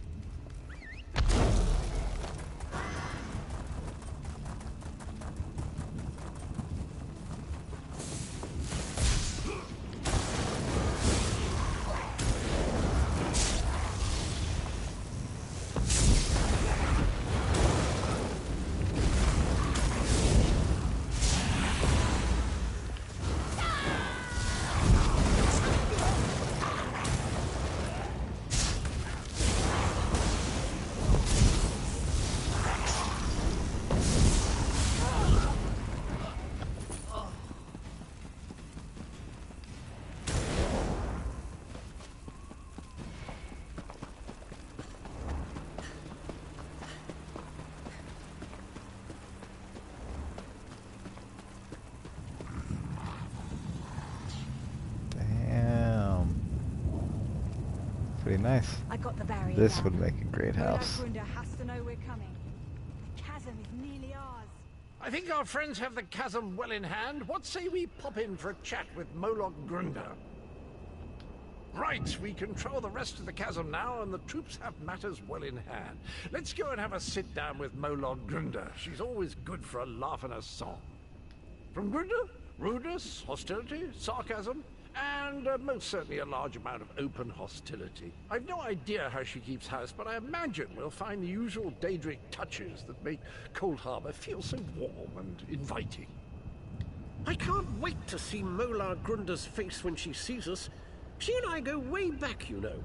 Pretty nice. I got the barrier This down. would make a great house. Grunda has to know we're coming. The chasm is nearly ours. I think our friends have the chasm well in hand. What say we pop in for a chat with Moloch Grunda? Right, we control the rest of the chasm now, and the troops have matters well in hand. Let's go and have a sit down with Moloch Grunda. She's always good for a laugh and a song. From Grunda, rudeness, hostility, sarcasm, and most certainly a large amount of open hostility. I've no idea how she keeps house, but I imagine we'll find the usual Daedric touches that make Coldharbour feel so warm and inviting. I can't wait to see Molar Grunda's face when she sees us. She and I go way back, you know.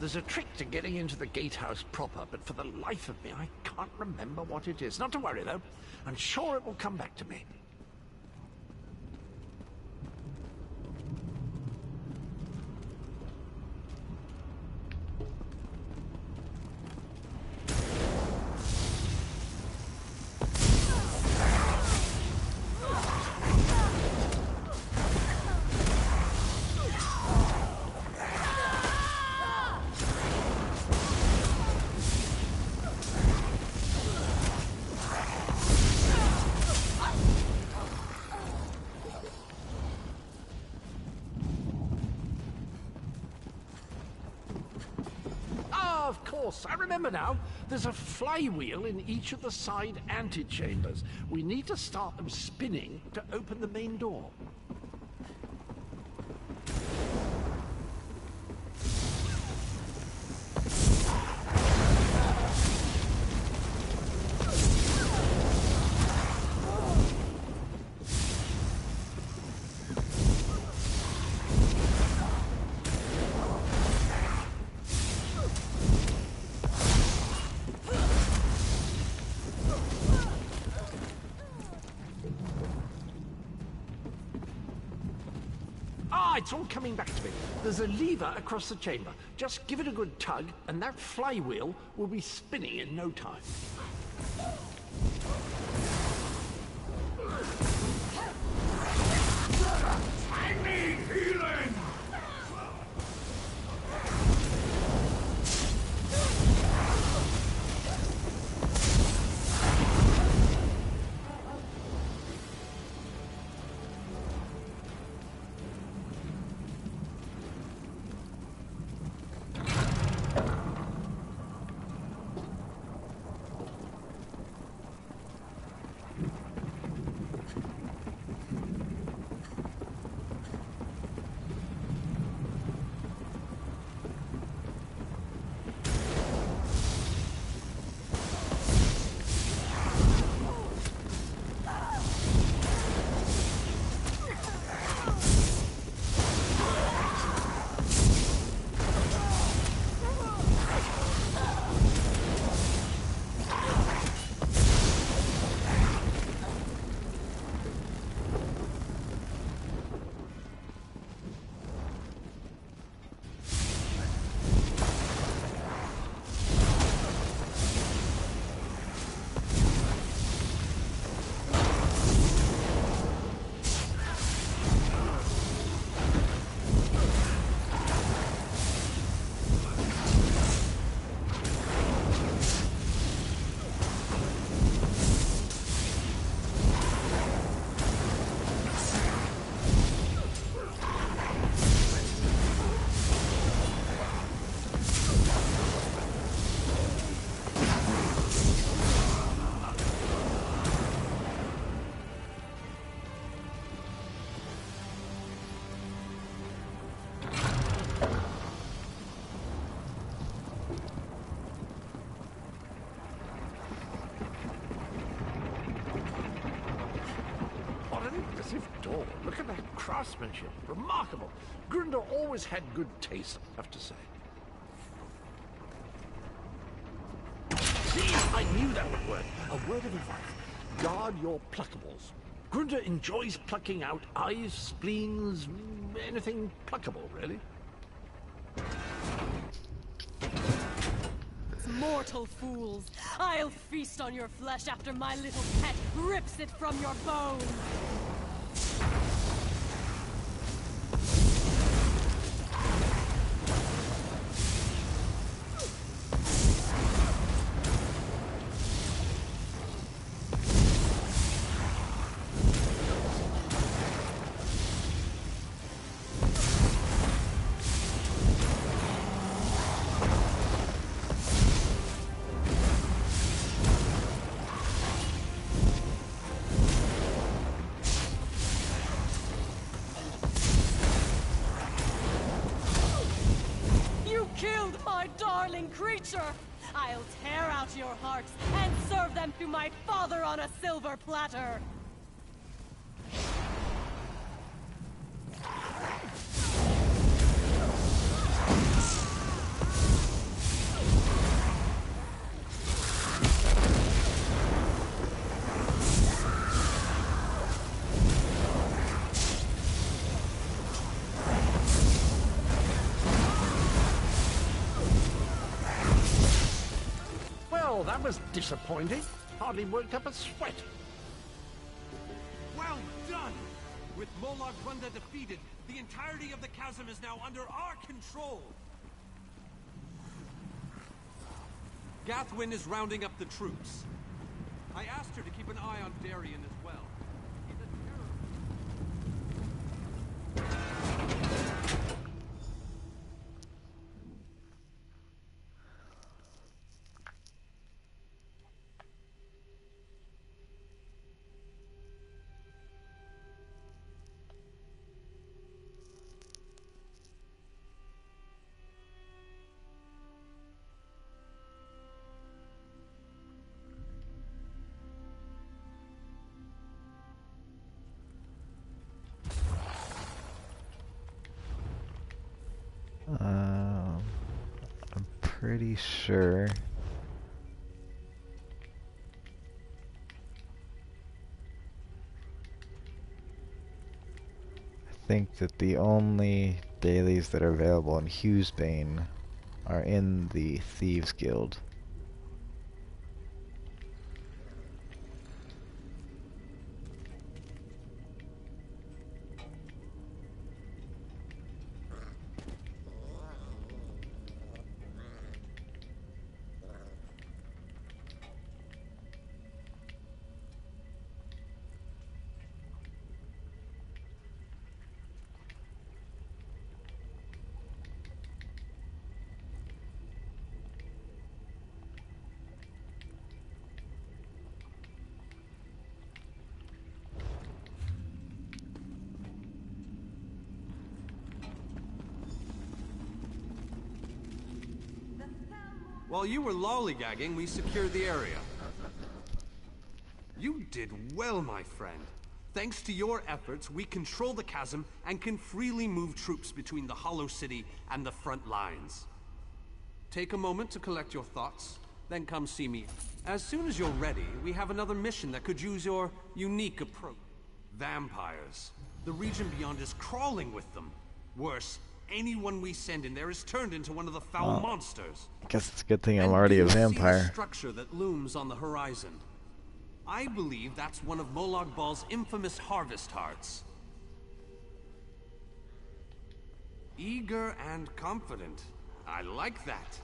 There's a trick to getting into the gatehouse proper, but for the life of me, I can't remember what it is. Not to worry, though. I'm sure it will come back to me. Remember now, there's a flywheel in each of the side antechambers. We need to start them spinning to open the main door. It's all coming back to me. There's a lever across the chamber. Just give it a good tug, and that flywheel will be spinning in no time. I need healing! Door. Look at that craftsmanship. Remarkable. Grunder always had good taste, I have to say. See, I knew that would work. A word of advice. Guard your pluckables. Grunder enjoys plucking out eyes, spleens, anything pluckable, really. Mortal fools! I'll feast on your flesh after my little pet rips it from your bones! Creature! I'll tear out your hearts and serve them to my father on a silver platter! That was disappointing. Hardly worked up a sweat. Well done! With Molag Runda defeated, the entirety of the chasm is now under our control. Gathwin is rounding up the troops. I asked her to keep an eye on Darien as well. pretty sure I think that the only dailies that are available in Hughesbane are in the Thieves Guild. While you were lollygagging, we secured the area. You did well, my friend. Thanks to your efforts, we control the chasm and can freely move troops between the Hollow City and the front lines. Take a moment to collect your thoughts, then come see me. As soon as you're ready, we have another mission that could use your unique approach. Vampires. The region beyond is crawling with them. Worse, anyone we send in there is turned into one of the foul monsters. Guess it's a good thing I'm already a vampire. See the structure that looms on the horizon. I believe that's one of Molag Bal's infamous harvest hearts. Eager and confident. I like that.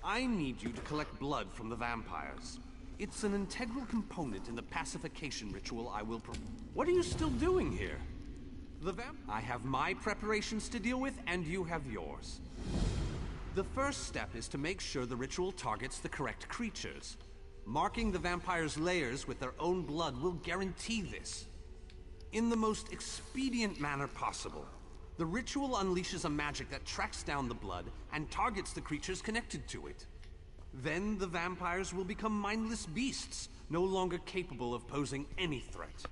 I need you to collect blood from the vampires. It's an integral component in the pacification ritual I will perform. What are you still doing here? I have my preparations to deal with, and you have yours. The first step is to make sure the ritual targets the correct creatures. Marking the vampires' lairs with their own blood will guarantee this. In the most expedient manner possible, the ritual unleashes a magic that tracks down the blood and targets the creatures connected to it. Then the vampires will become mindless beasts, no longer capable of posing any threat.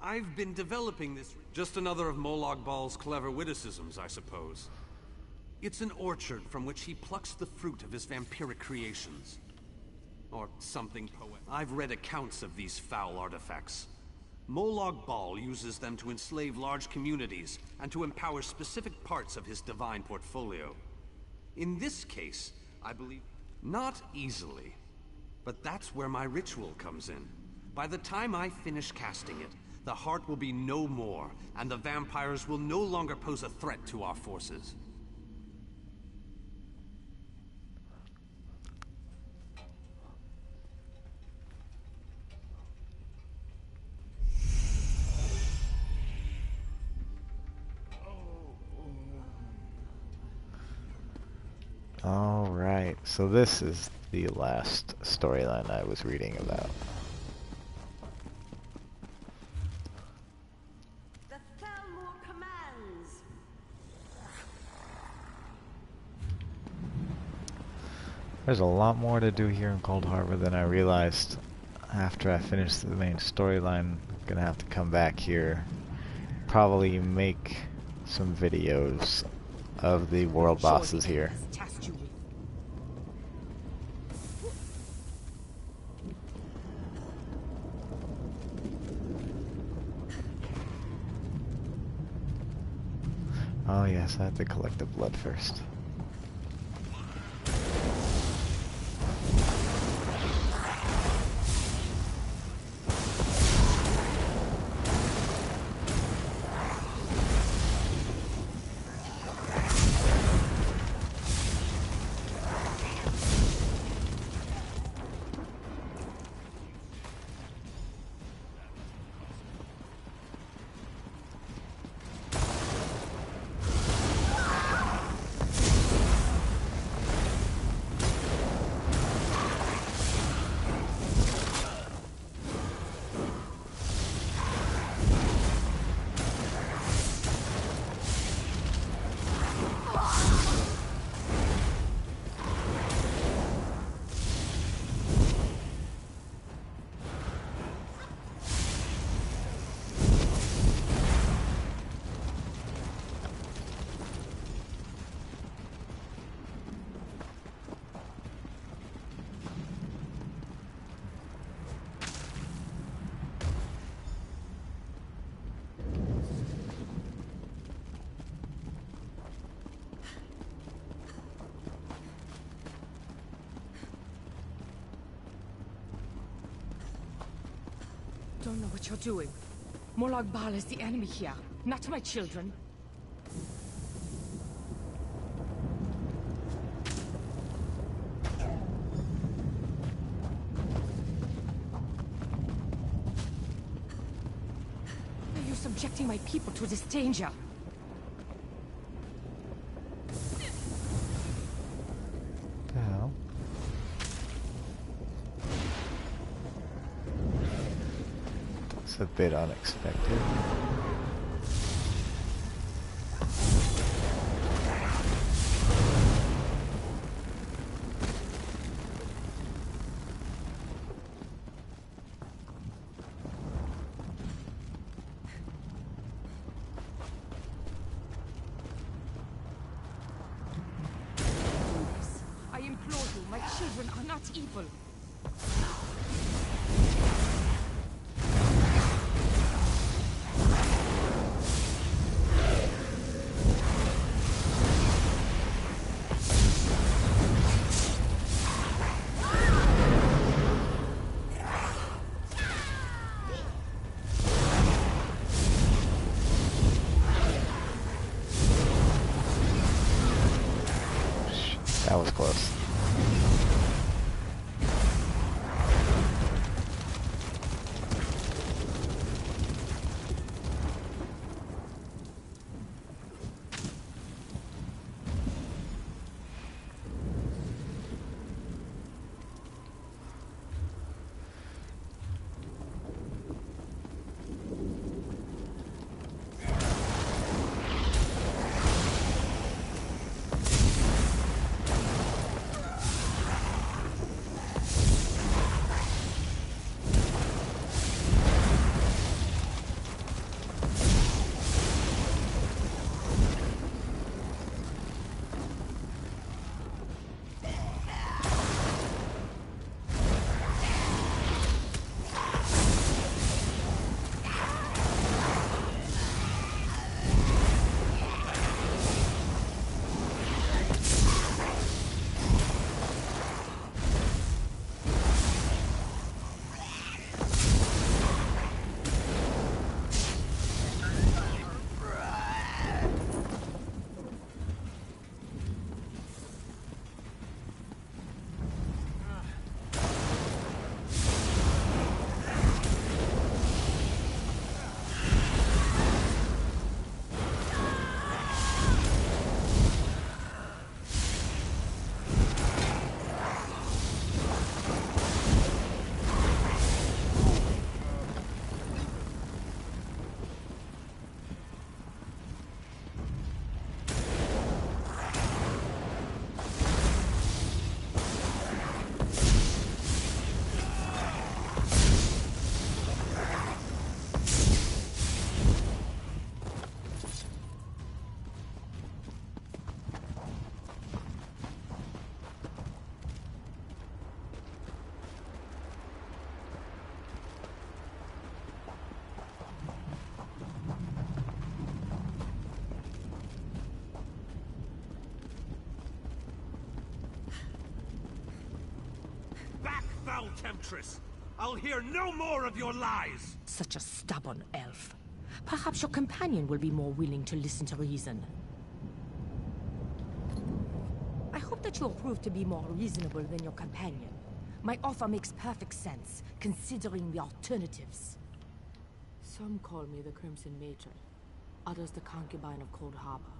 I've been developing this... Just another of Molag Bal's clever witticisms, I suppose. It's an orchard from which he plucks the fruit of his vampiric creations. Or something poetic. I've read accounts of these foul artifacts. Molag Bal uses them to enslave large communities and to empower specific parts of his divine portfolio. In this case, I believe... Not easily. But that's where my ritual comes in. By the time I finish casting it, the heart will be no more, and the vampires will no longer pose a threat to our forces. Alright, so this is the last storyline I was reading about. There's a lot more to do here in Coldharbour than I realized. After I finish the main storyline, I'm gonna have to come back here, probably make some videos of the world bosses here. Oh yes, I have to collect the blood first. Don't know what you're doing. Molag Bal is the enemy here, not my children. Are you subjecting my people to this danger? The hell? It's a bit unexpected. I implore you, my children are not evil. That was close. Foul temptress! I'll hear no more of your lies! Such a stubborn elf. Perhaps your companion will be more willing to listen to reason. I hope that you'll prove to be more reasonable than your companion. My offer makes perfect sense, considering the alternatives. Some call me the Crimson Matron, others the concubine of Coldharbour.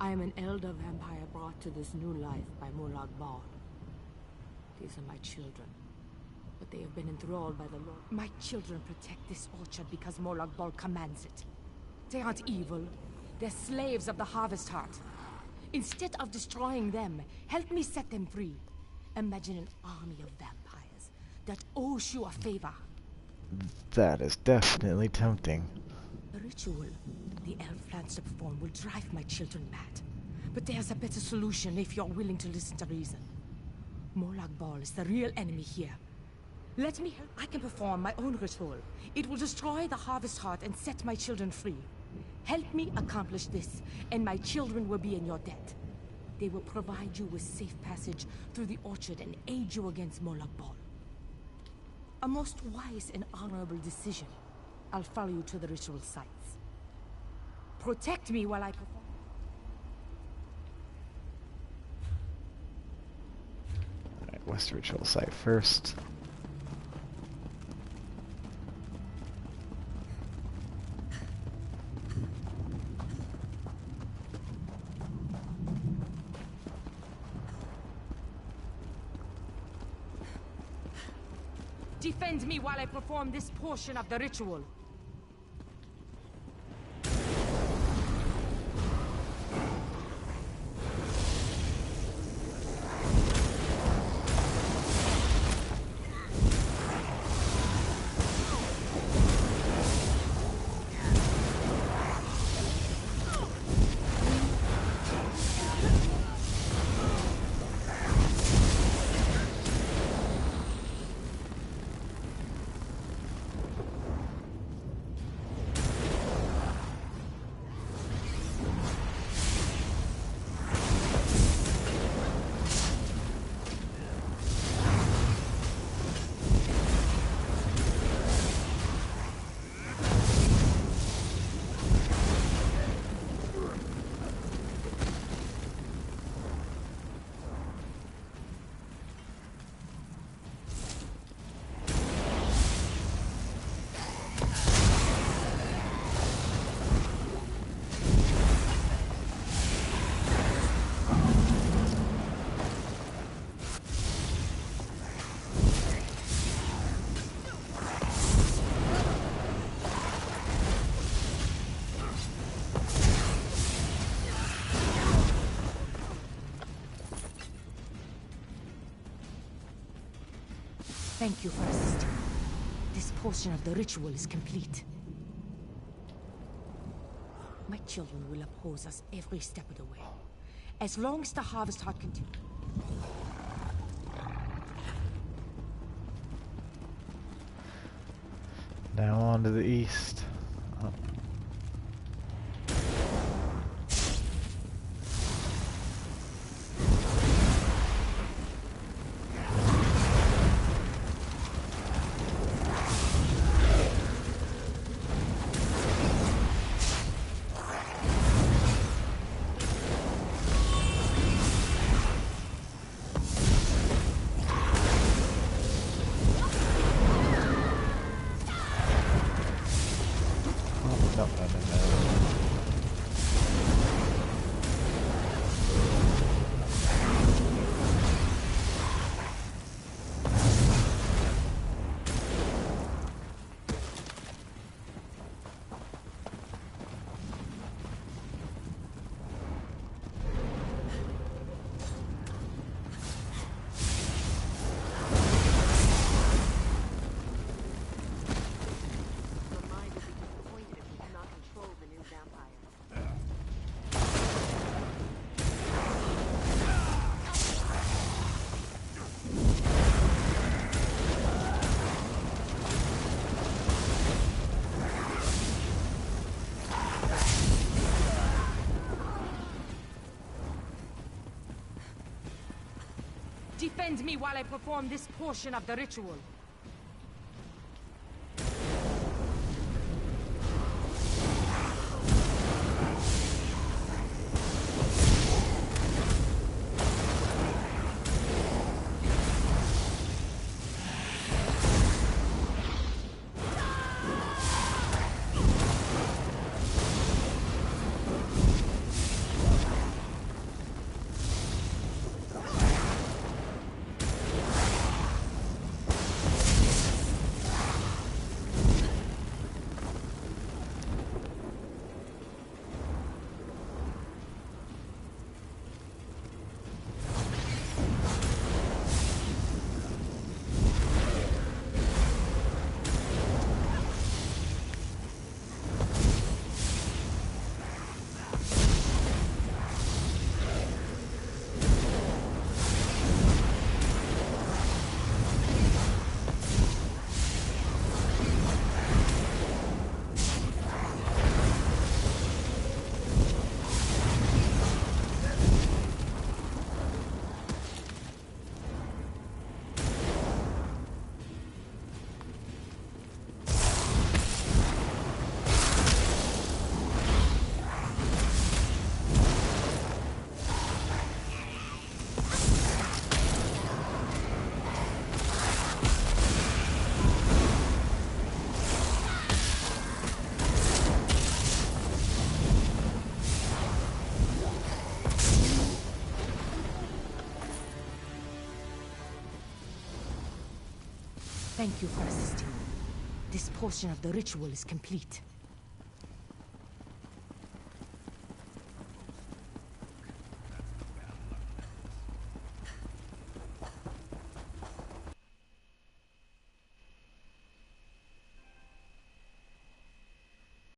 I am an elder vampire brought to this new life by Molag Bal. These are my children, but they have been enthralled by the Lord. My children protect this orchard because Molag Bal commands it. They aren't evil. They're slaves of the Harvest Heart. Instead of destroying them, help me set them free. Imagine an army of vampires that owes you a favor. That is definitely tempting. The ritual the elf plans to perform will drive my children mad. But there's a better solution if you're willing to listen to reason. Molag Bal is the real enemy here. Let me help. I can perform my own ritual. It will destroy the Harvest Heart and set my children free. Help me accomplish this, and my children will be in your debt. They will provide you with safe passage through the orchard and aid you against Molag Bal. A most wise and honorable decision. I'll follow you to the ritual sites. Protect me while I perform. Alright, West Ritual Site first. Defend me while I perform this portion of the ritual. Thank you for assisting. This portion of the ritual is complete. My children will oppose us every step of the way. As long as the harvest heart continues. Now on to the east. Oh. Defend me while I perform this portion of the ritual. Thank you for assisting me. This portion of the ritual is complete.